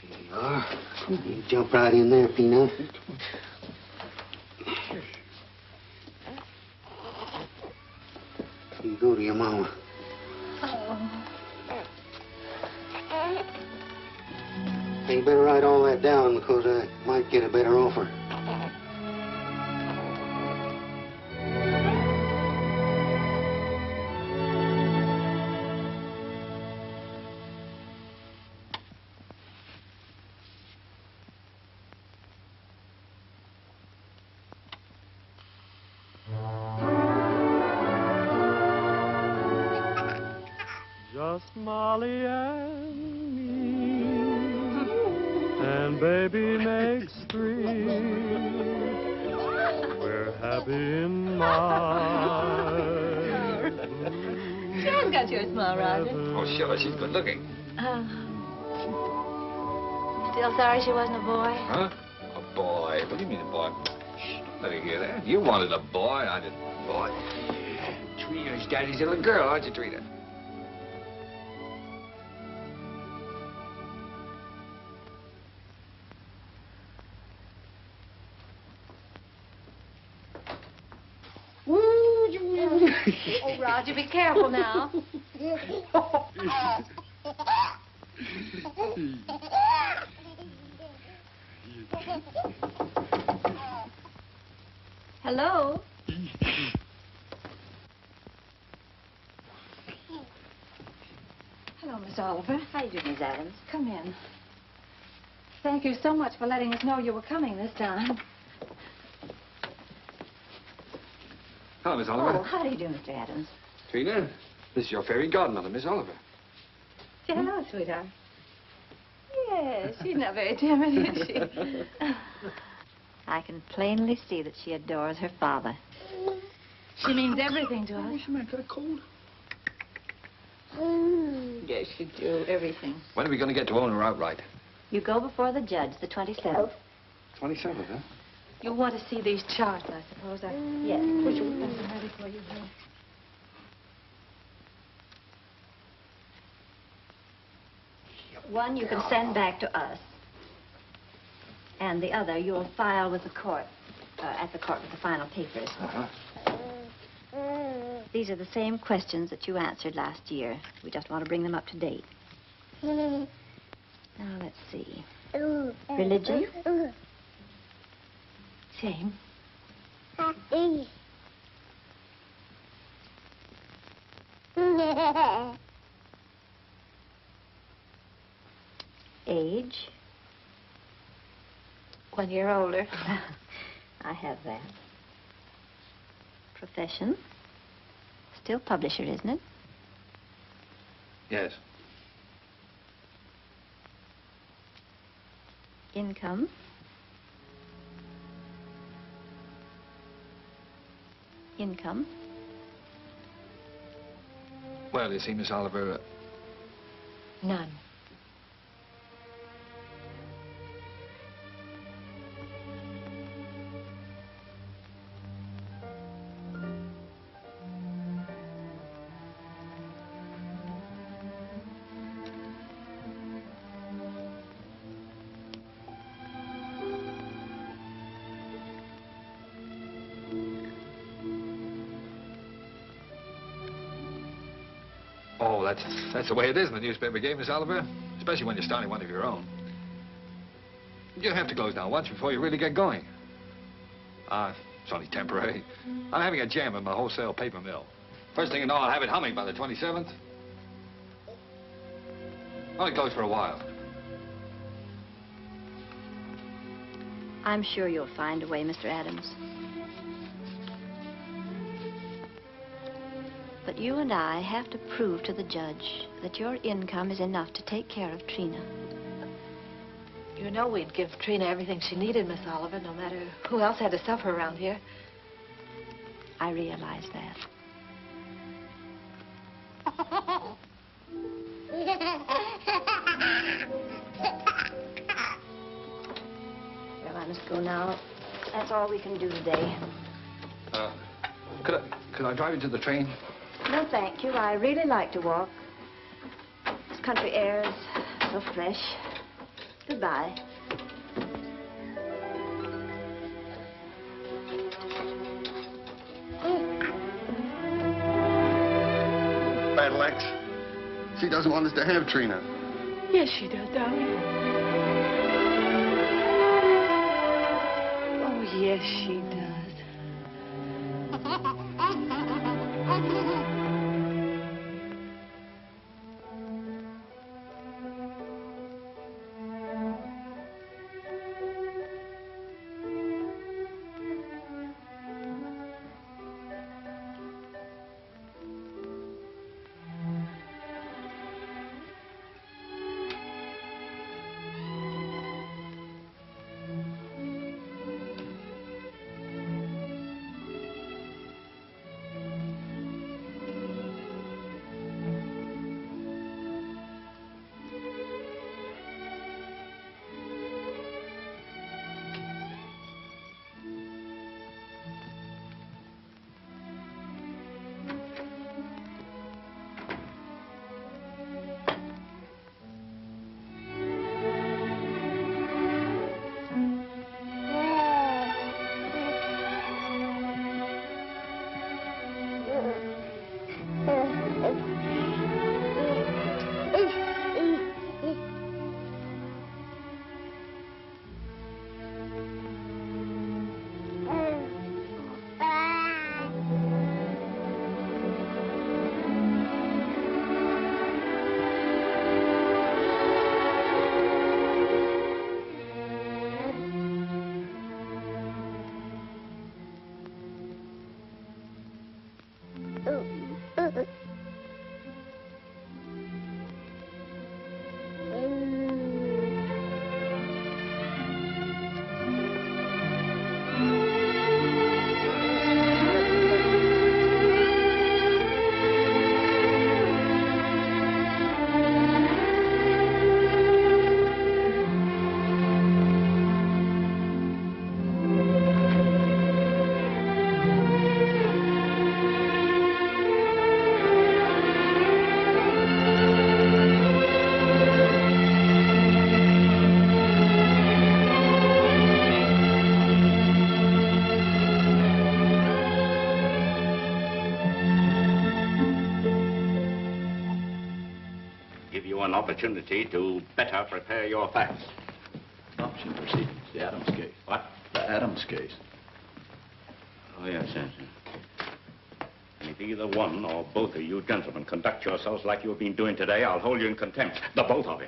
Here you are. You jump right in there, Peanut. You go to your mama. Oh. Hey, you better write all that down because I might get a better offer. Just Molly and me, and baby makes 3. We're happy in my She has got your smile, Roger. Oh, sure, she's good looking. Still sorry she wasn't a boy? Huh? A boy? What do you mean a boy? Shh, don't let her hear that. You wanted a boy, I didn't. Boy. Trina's daddy's little girl, aren't you, Trina? Oh, Roger, be careful now. Hello? Hello, Miss Oliver. How you doing, Miss Adams? Come in. Thank you so much for letting us know you were coming this time. Hello, Miss Oliver. Oh, how do you do, Mr. Adams? Trina, this is your fairy godmother, Miss Oliver. Say hello, sweetheart. Yes, she's not very timid, is she? I can plainly see that she adores her father. She means everything to us. She might get a cold. Yes, she do. Everything. When are we going to get to own her outright? You go before the judge, the 27th. 27th, huh? You'll want to see these charts, I suppose. Yes. Push them ready for you, honey. One you can send back to us. And the other you'll file with the court, at the court with the final papers. Uh-huh. These are the same questions that you answered last year. We just want to bring them up to date. Now, let's see. Religion? Same. Age? 1 year older. I have that. Profession? Still publisher, isn't it? Yes. Income? Income? Well, you see, Miss Oliver, None. oh, that's the way it is in the newspaper game, Miss Oliver. Especially when you're starting one of your own. You have to close down once before you really get going. It's only temporary. I'm having a jam in my wholesale paper mill. First thing you know, I'll have it humming by the 27th. Only closed for a while. I'm sure you'll find a way, Mr. Adams. But you and I have to prove to the judge that your income is enough to take care of Trina. You know we'd give Trina everything she needed, Miss Oliver, no matter who else had to suffer around here. I realize that. Well, I must go now. That's all we can do today. Could I drive you to the train? No, thank you. I really like to walk. This country air is so fresh. Goodbye. Battle Axe. She doesn't want us to have Trina. Yes, she does, darling. Oh, yes, she does. give you an opportunity to better prepare your facts. Adoption proceedings, the Adams case. What? The Adams case. Oh, yes, yes. And if either one or both of you gentlemen conduct yourselves like you have been doing today, I'll hold you in contempt. The both of you.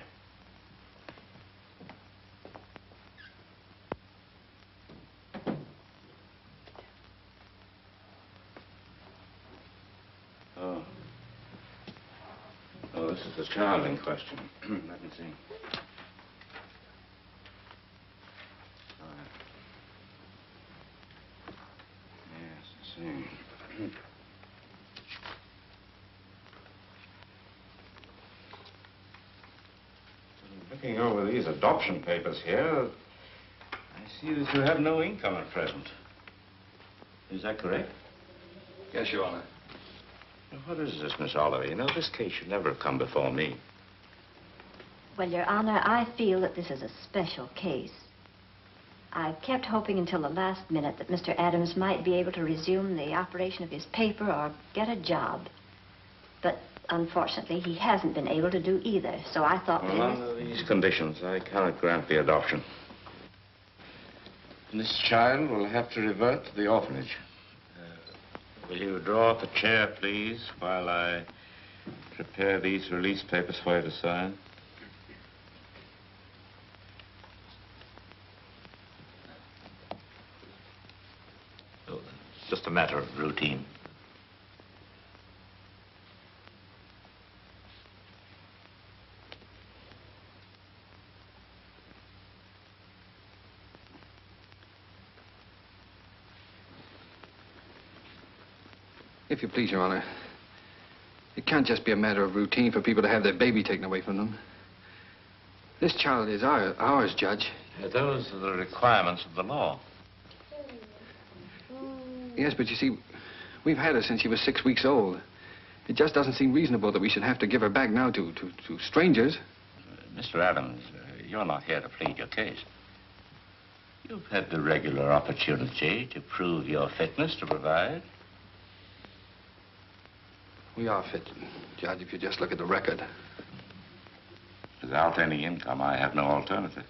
Oh, this is the child in question. Let me see. Yes, I see. Looking over these adoption papers here, I see that you have no income at present. Is that correct? Yes, Your Honor. Now, what is this, Miss Oliver? You know, this case should never have come before me. Well, Your Honor, I feel that this is a special case. I've kept hoping until the last minute that Mr. Adams might be able to resume the operation of his paper or get a job. But unfortunately, he hasn't been able to do either, so I thought... Well, under these conditions, I cannot grant the adoption. And this child will have to revert to the orphanage. Will you draw up a chair, please, while I prepare these release papers for you to sign? Oh, it's just a matter of routine. If you please, Your Honor, it can't just be a matter of routine for people to have their baby taken away from them. This child is ours, Judge. Those are the requirements of the law. Yes, but you see, we've had her since she was 6 weeks old. It just doesn't seem reasonable that we should have to give her back now to strangers. Mr. Adams, you're not here to plead your case. You've had the regular opportunity to prove your fitness to provide. We are fit, Judge, if you just look at the record. Without any income, I have no alternative.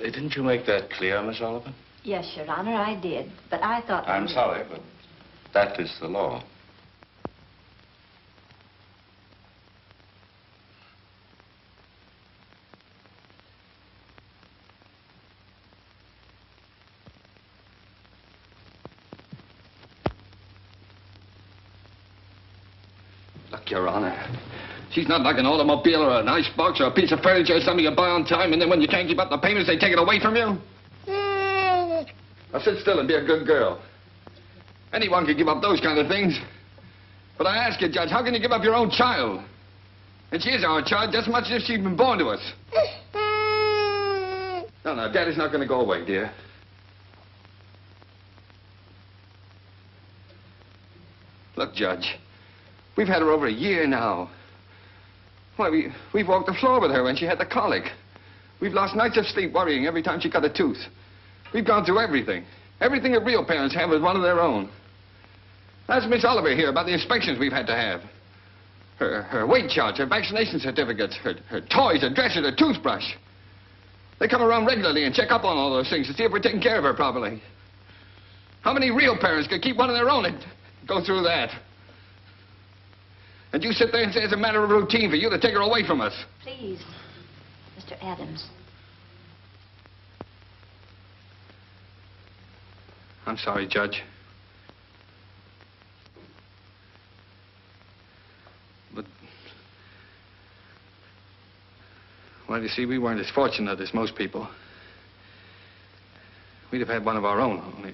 Didn't you make that clear, Miss Oliver? Yes, Your Honor, I did, but I thought... I'm sorry, but that is the law. Look, Your Honor, she's not like an automobile or an icebox or a piece of furniture or something you buy on time, and then when you can't keep up the payments, they take it away from you. Now sit still and be a good girl. Anyone can give up those kind of things. But I ask you, Judge, how can you give up your own child? And she is our child just as much as if she'd been born to us. No, Daddy's not going to go away, dear. Look, Judge, we've had her over a year now. Why, we've walked the floor with her when she had the colic. We've lost nights of sleep worrying every time she cut a tooth. We've gone through everything. Everything that real parents have is one of their own. Ask Miss Oliver here about the inspections we've had to have. Her weight charts, her vaccination certificates, her toys, her dresser, her toothbrush. They come around regularly and check up on all those things to see if we're taking care of her properly. How many real parents could keep one of their own and go through that? And you sit there and say it's a matter of routine for you to take her away from us. Please, Mr. Adams. I'm sorry, Judge. But, well, you see, we weren't as fortunate as most people. We'd have had one of our own, only.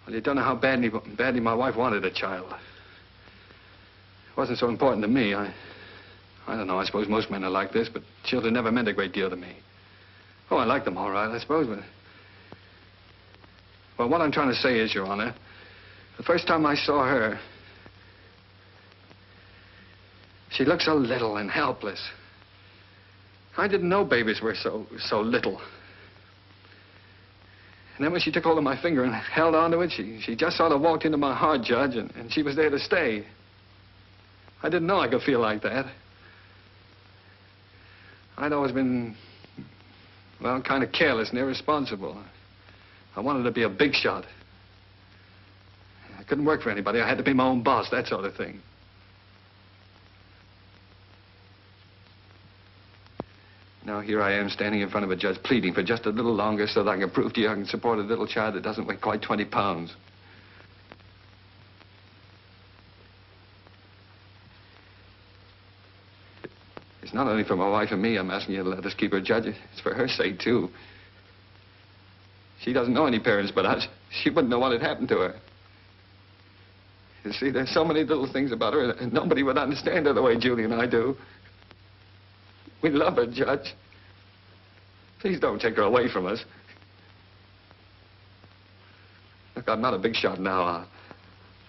Well, you don't know how badly my wife wanted a child. It wasn't so important to me. I don't know, I suppose most men are like this, but children never meant a great deal to me. Oh, I liked them all right, I suppose, but... Well, what I'm trying to say is, Your Honor, the first time I saw her, she looked so little and helpless. I didn't know babies were so little. And then when she took hold of my finger and held onto it, she just sort of walked into my heart, Judge, and she was there to stay. I didn't know I could feel like that. I'd always been, well, kind of careless and irresponsible. I wanted to be a big shot. I couldn't work for anybody. I had to be my own boss, that sort of thing. Now here I am standing in front of a judge pleading for just a little longer so that I can prove to you I can support a little child that doesn't weigh quite 20 pounds. It's not only for my wife and me I'm asking you to let us keep her judge. It's for her sake, too. She doesn't know any parents but us. She wouldn't know what had happened to her. You see, there's so many little things about her and nobody would understand her the way Julie and I do. We love her, Judge. Please don't take her away from us. Look, I'm not a big shot now.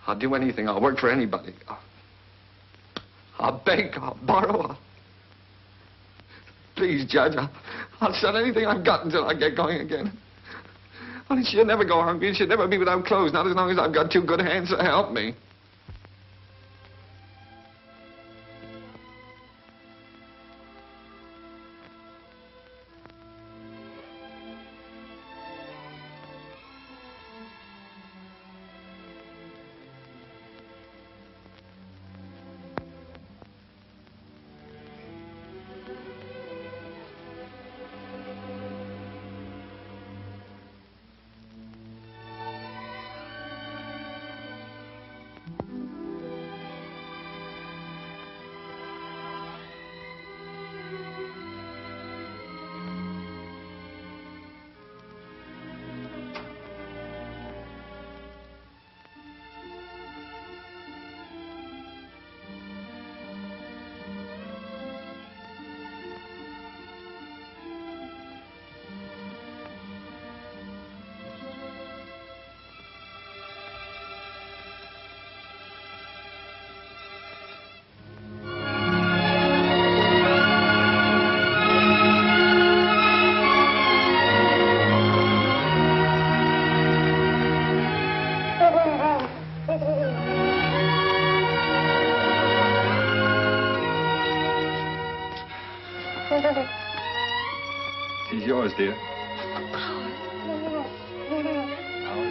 I'll do anything. I'll work for anybody. I'll beg. I'll borrow. Please, Judge, I'll sell anything I've got until I get going again. Only she'll never go hungry. She'll never be without clothes, not as long as I've got two good hands to help me. She's yours, dear. Ours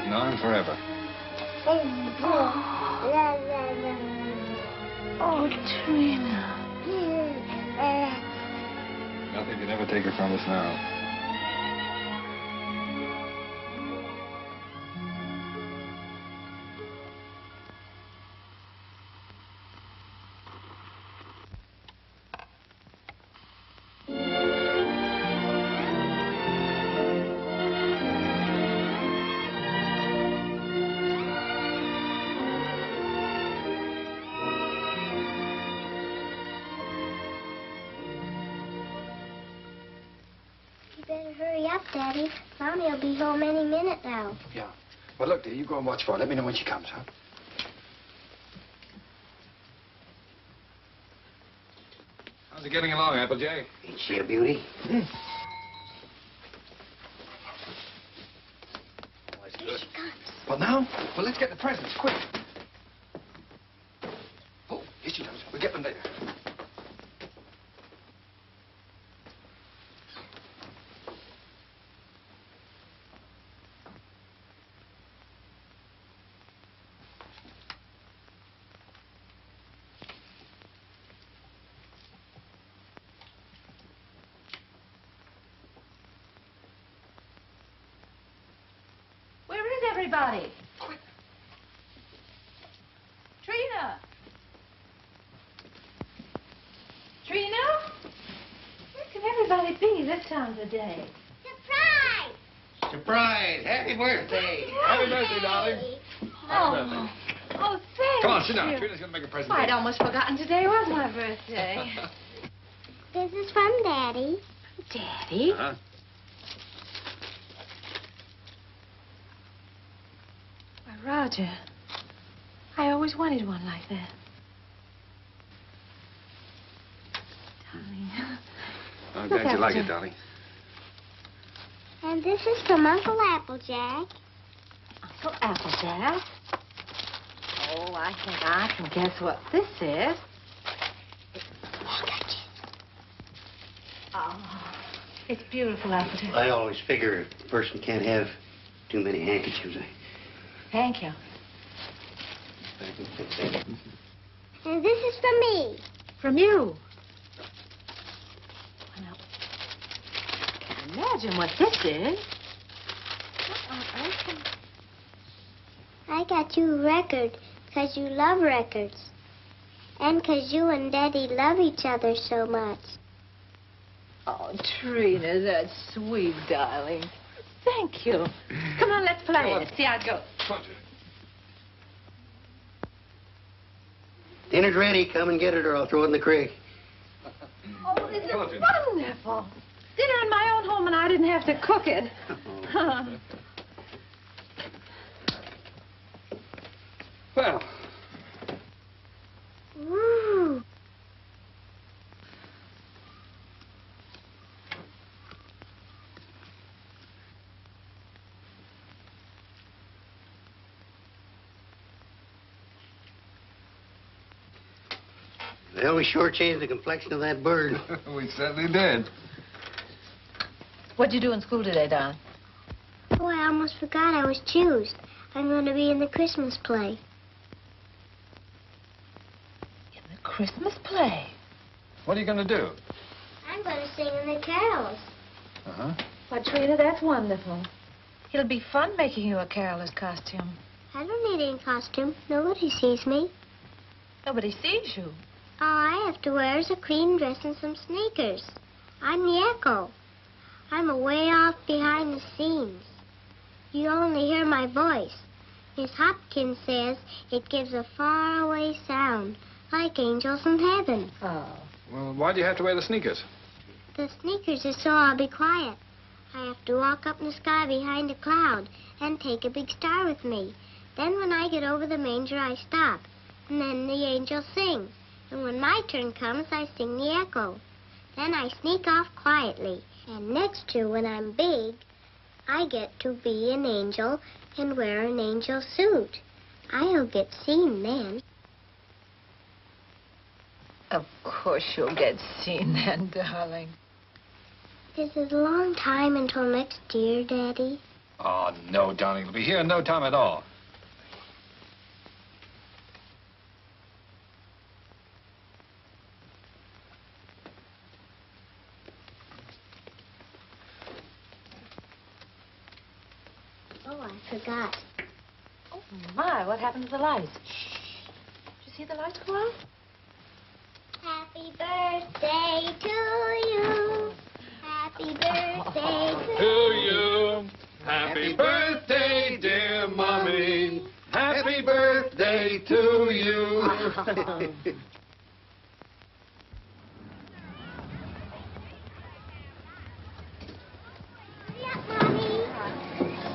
now and forever. Oh, Trina. Nothing can ever take her from us now. Hurry up, Daddy. Mommy will be home any minute now. Yeah. Well, look, dear, you go and watch for her. Let me know when she comes, huh? How's it getting along, Applejack? Ain't she a beauty? Hmm. Here she comes. Well, now? Well, let's get the presents, quick. Oh, here she comes. We'll get them later. Everybody. Quick. Trina. Trina? Where can everybody be this time of day? Surprise! Surprise! Happy birthday! Happy birthday, darling. Oh, oh, thank Come on, sit down. you. Trina's going to make a present. Why, I'd almost forgotten today was my birthday. This is from Daddy. Daddy? Uh-huh. Roger, I always wanted one like that. Darling. I'm glad you like it, darling. And this is from Uncle Applejack. Uncle Applejack? Oh, I think I can guess what this is. Oh, it's beautiful, Applejack. I always figure a person can't have too many handkerchiefs. Thank you. And this is for me. From you. Well, now, I can't imagine what this is. I got you a record because you love records. And because you and Daddy love each other so much. Oh, Trina, that's sweet, darling. Thank you. Come on, let's play it. See how it goes. Dinner's ready. Come and get it or I'll throw it in the creek. Oh, this is wonderful. Dinner in my own home and I didn't have to cook it. Well. Woo. Well, we sure changed the complexion of that bird. We certainly did. What'd you do in school today, darling? Oh, I almost forgot I was choosed. I'm going to be in the Christmas play. In the Christmas play? What are you going to do? I'm going to sing in the carols. Uh-huh. Why, Trina, that's wonderful. It'll be fun making you a carol's costume. I don't need any costume. Nobody sees me. Nobody sees you. All I have to wear is a clean dress and some sneakers. I'm the echo. I'm away off behind the scenes. You only hear my voice. Miss Hopkins says it gives a faraway sound, like angels in heaven. Oh. Well, why do you have to wear the sneakers? The sneakers is so I'll be quiet. I have to walk up in the sky behind a cloud and take a big star with me. Then when I get over the manger, I stop. And then the angels sing. And when my turn comes, I sing the echo. Then I sneak off quietly. And next year, when I'm big, I get to be an angel and wear an angel suit. I'll get seen then. Of course you'll get seen then, darling. Is it a long time until next year, Daddy? Oh, no, darling. It'll be here in no time at all. Oh, I forgot. Oh, my, what happened to the lights? Did you see the lights go out? Happy birthday to you. Happy birthday To you. Happy birthday, dear Mommy. Happy birthday to you.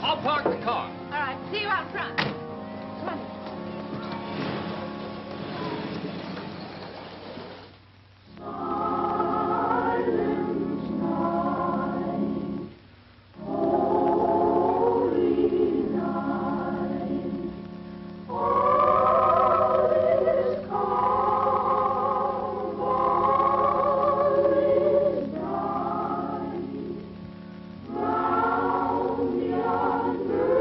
I'll park the car. All right, see you out front. Come on. Round the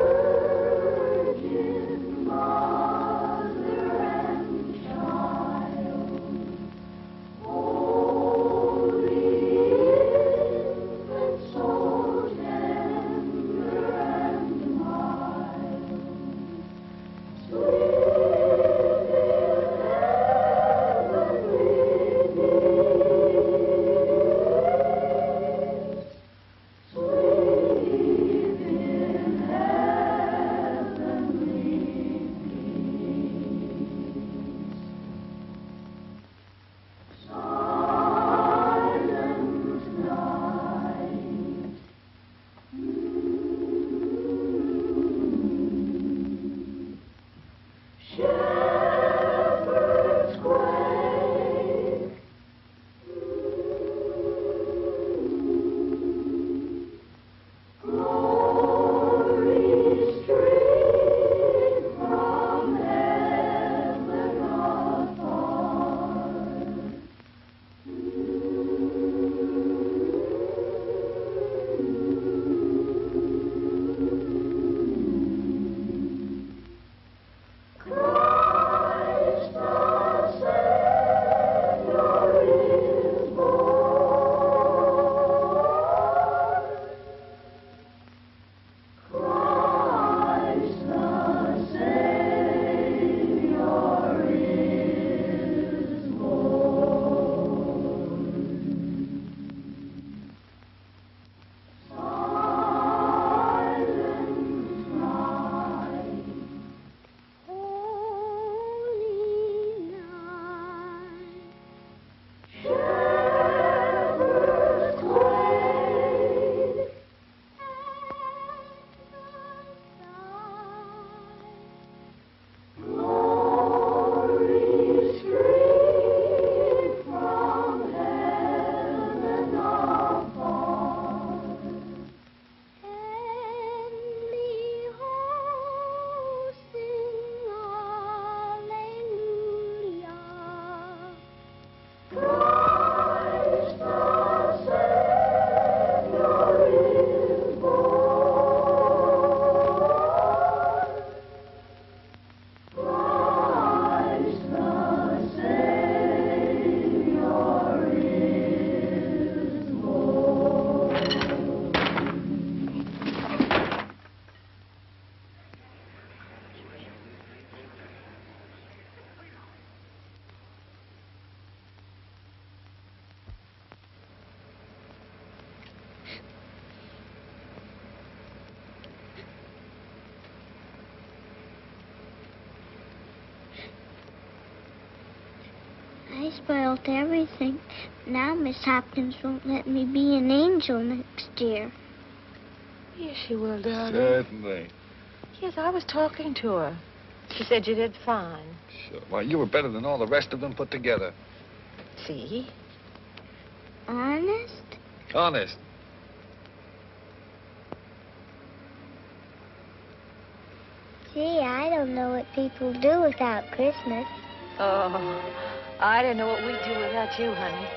I spoiled everything. Now Miss Hopkins won't let me be an angel next year. Yes, she will, darling. Certainly. Yes, I was talking to her. She said you did fine. Sure. Why, you were better than all the rest of them put together. See? Honest? Honest. Gee, I don't know what people do without Christmas. Oh, I didn't know what we'd do without you, honey.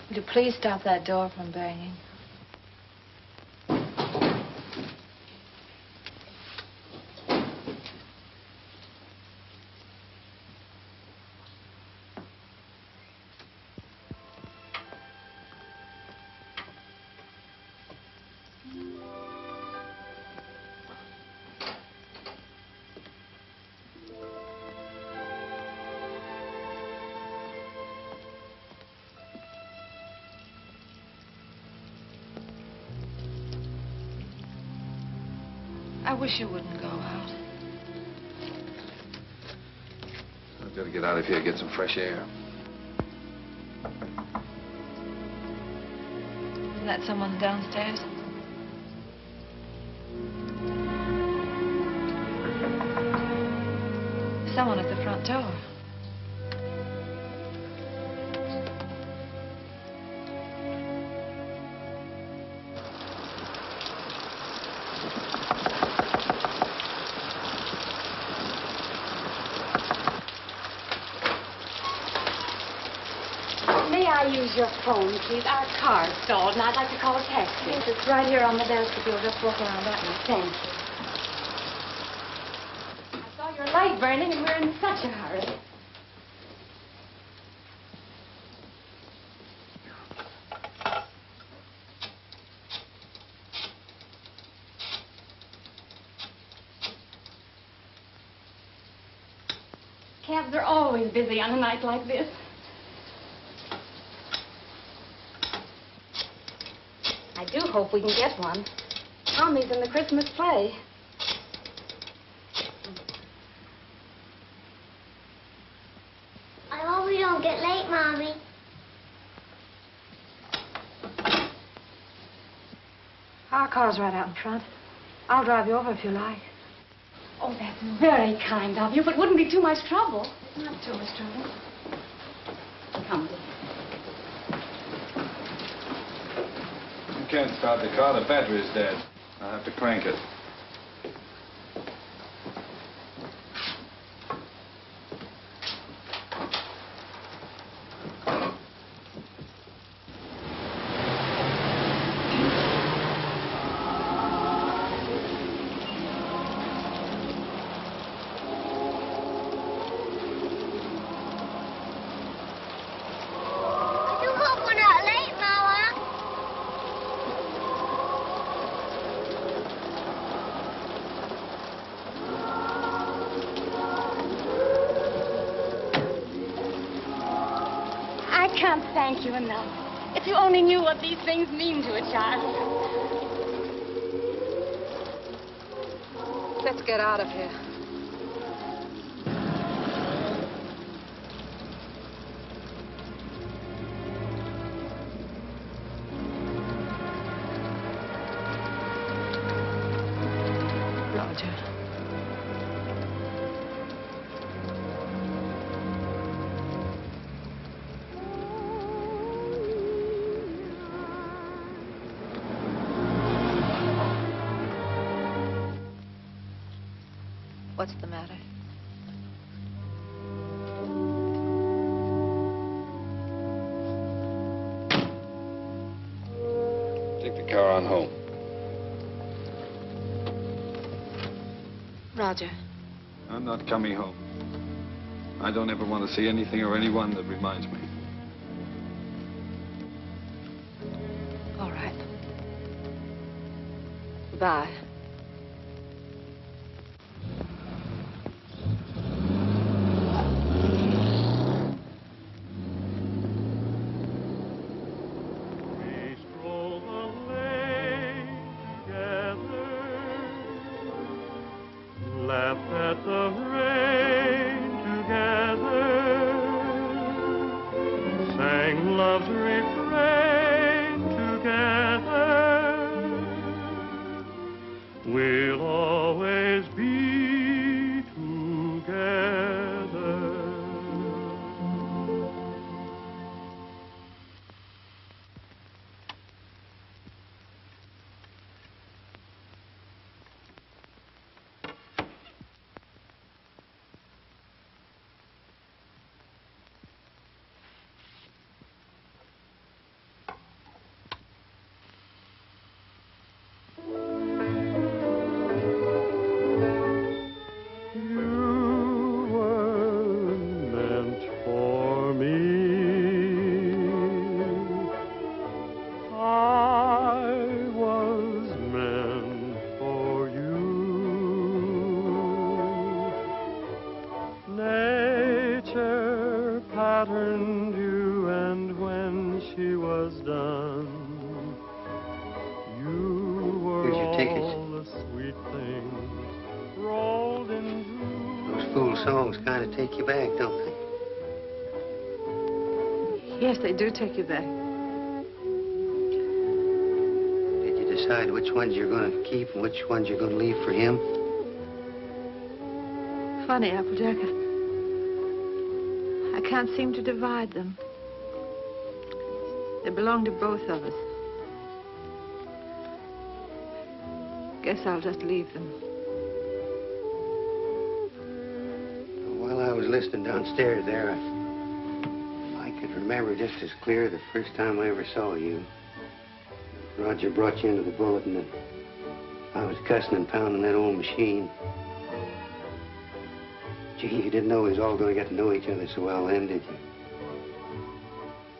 Would you please stop that door from banging? I wish you wouldn't go out. I've got to get out of here and get some fresh air. Isn't that someone downstairs? Someone at the front door. May I use your phone, please? Our car's stalled, and I'd like to call a taxi. Yes, it's right here on the desk if you'll just walk around that way. Thank you. I saw your light burning, and we're in such a hurry. Cabs are always busy on a night like this. I do hope we can get one. Tommy's in the Christmas play. I hope we don't get late, Mommy. Our car's right out in front. I'll drive you over if you like. Oh, that's very kind of you, but wouldn't be too much trouble. Not too much trouble. Come. You can't start the car. The battery's dead. I'll have to crank it. I do hope we're not late, Mama. I can't thank you enough. If you only knew what these things mean to a child. Let's get out of here. Roger. What's the matter? Take the car on home. Roger. I'm not coming home. I don't ever want to see anything or anyone that reminds me. All right. Bye. We stroll the lane together, laughed at the rain together, sang love's refrain together. We'll always be together. You were meant for me. I was meant for you. Nature patterned you, and when she was done, you were Here's your tickets. all the sweet things rolled into. Those fool songs kind of take you back, don't they? Yes, they do take you back. Did you decide which ones you're going to keep and which ones you're going to leave for him? funny, Applejack. I can't seem to divide them. They belong to both of us. Guess I'll just leave them. While I was listening downstairs there, I could remember just as clear the first time I ever saw you. Roger brought you into the bulletin and I was cussing and pounding that old machine. Gee, you didn't know we was all going to get to know each other so well then, did you?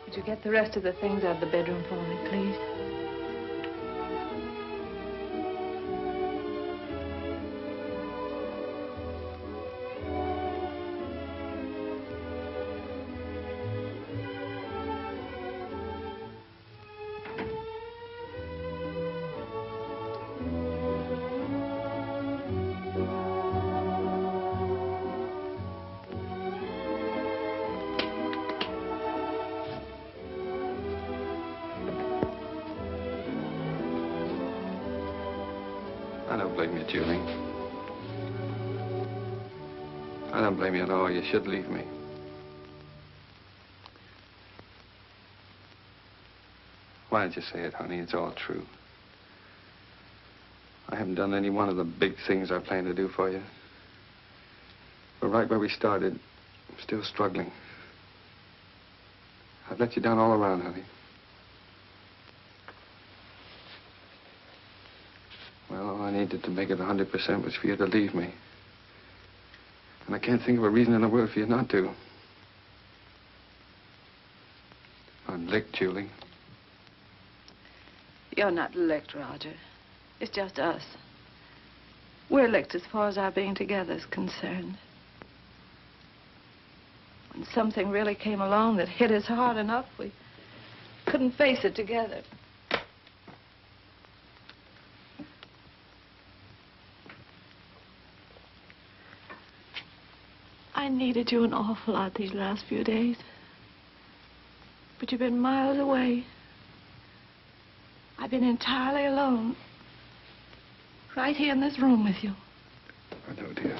Would you get the rest of the things out of the bedroom for me, please? I don't blame you, Julie. I don't blame you at all. You should leave me. Why did you say it, honey? It's all true. I haven't done any one of the big things I planned to do for you. But right where we started, I'm still struggling. I've let you down all around, honey. Well, all I needed to make it 100% was for you to leave me. And I can't think of a reason in the world for you not to. I'm licked, Julie. You're not licked, Roger. It's just us. We're licked as far as our being together is concerned. When something really came along that hit us hard enough, we couldn't face it together. I needed you an awful lot these last few days. But you've been miles away. I've been entirely alone. Right here in this room with you. I know, dear.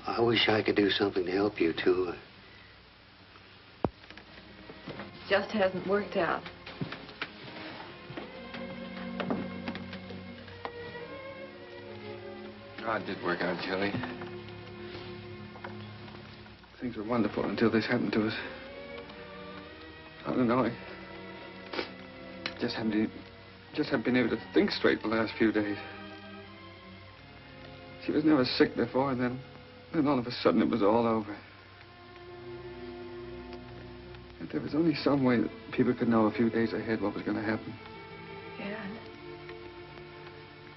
I wish I could do something to help you, too. Just hasn't worked out. God did work out, Julie. Things were wonderful until this happened to us. I don't know. I just haven't been able to think straight the last few days. She was never sick before, and then all of a sudden it was all over. If there was only some way that people could know a few days ahead what was going to happen. Yeah.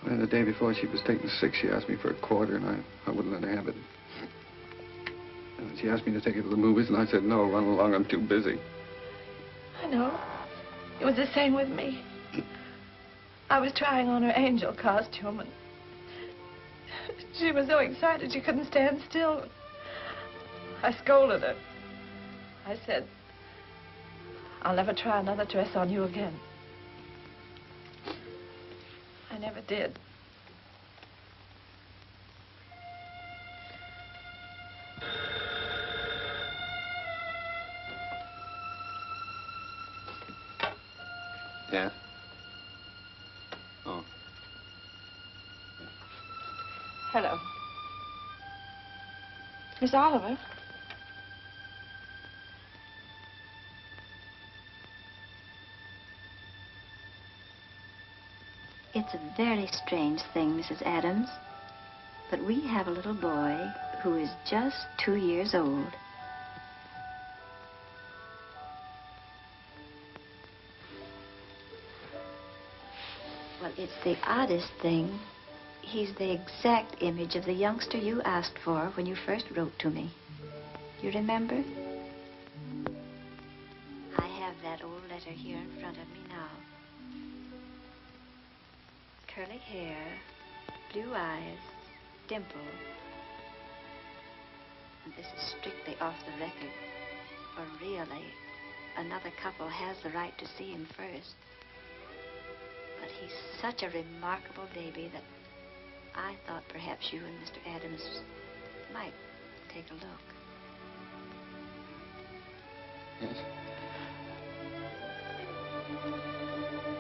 And the day before she was taken sick, she asked me for a quarter, and I wouldn't let her have it. And she asked me to take her to the movies, and I said, no, run along, I'm too busy. I know. It was the same with me. I was trying on her angel costume, and she was so excited she couldn't stand still. I scolded her. I said, I'll never try another dress on you again. I never did. Yeah? Oh. Hello. Miss Oliver? It's a very strange thing, Mrs. Adams, but we have a little boy who is just 2 years old. Well, it's the oddest thing. He's the exact image of the youngster you asked for when you first wrote to me. You remember? I have that old letter here in front of me now. Curly hair, blue eyes, dimple, And this is strictly off the record. For really, another couple has the right to see him first. But he's such a remarkable baby that I thought perhaps you and Mr. Adams might take a look. Yes.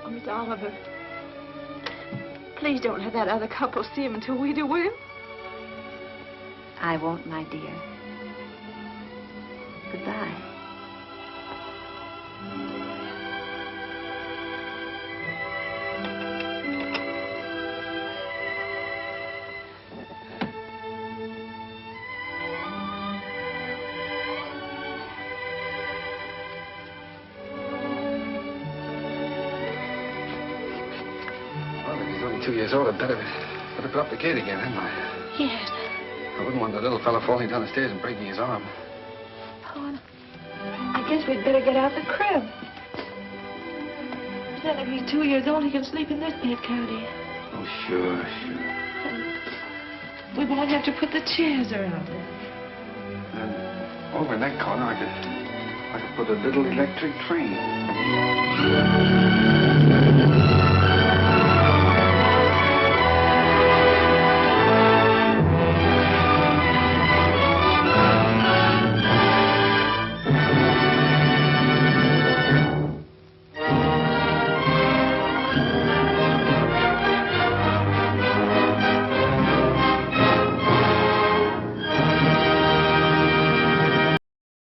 Oh, Miss Oliver, please don't let that other couple see him until we do, will you? I won't, my dear. Goodbye. Well, if he's only 2 years old, I'd better put up the gate again, hadn't I? Yes. I wouldn't want the little fellow falling down the stairs and breaking his arm. Oh, I guess we'd better get out the crib. Then if he's 2 years old, he can sleep in this bed, can't he? Oh, sure. We won't have to put the chairs around it. And over in that corner, I could put a little electric train.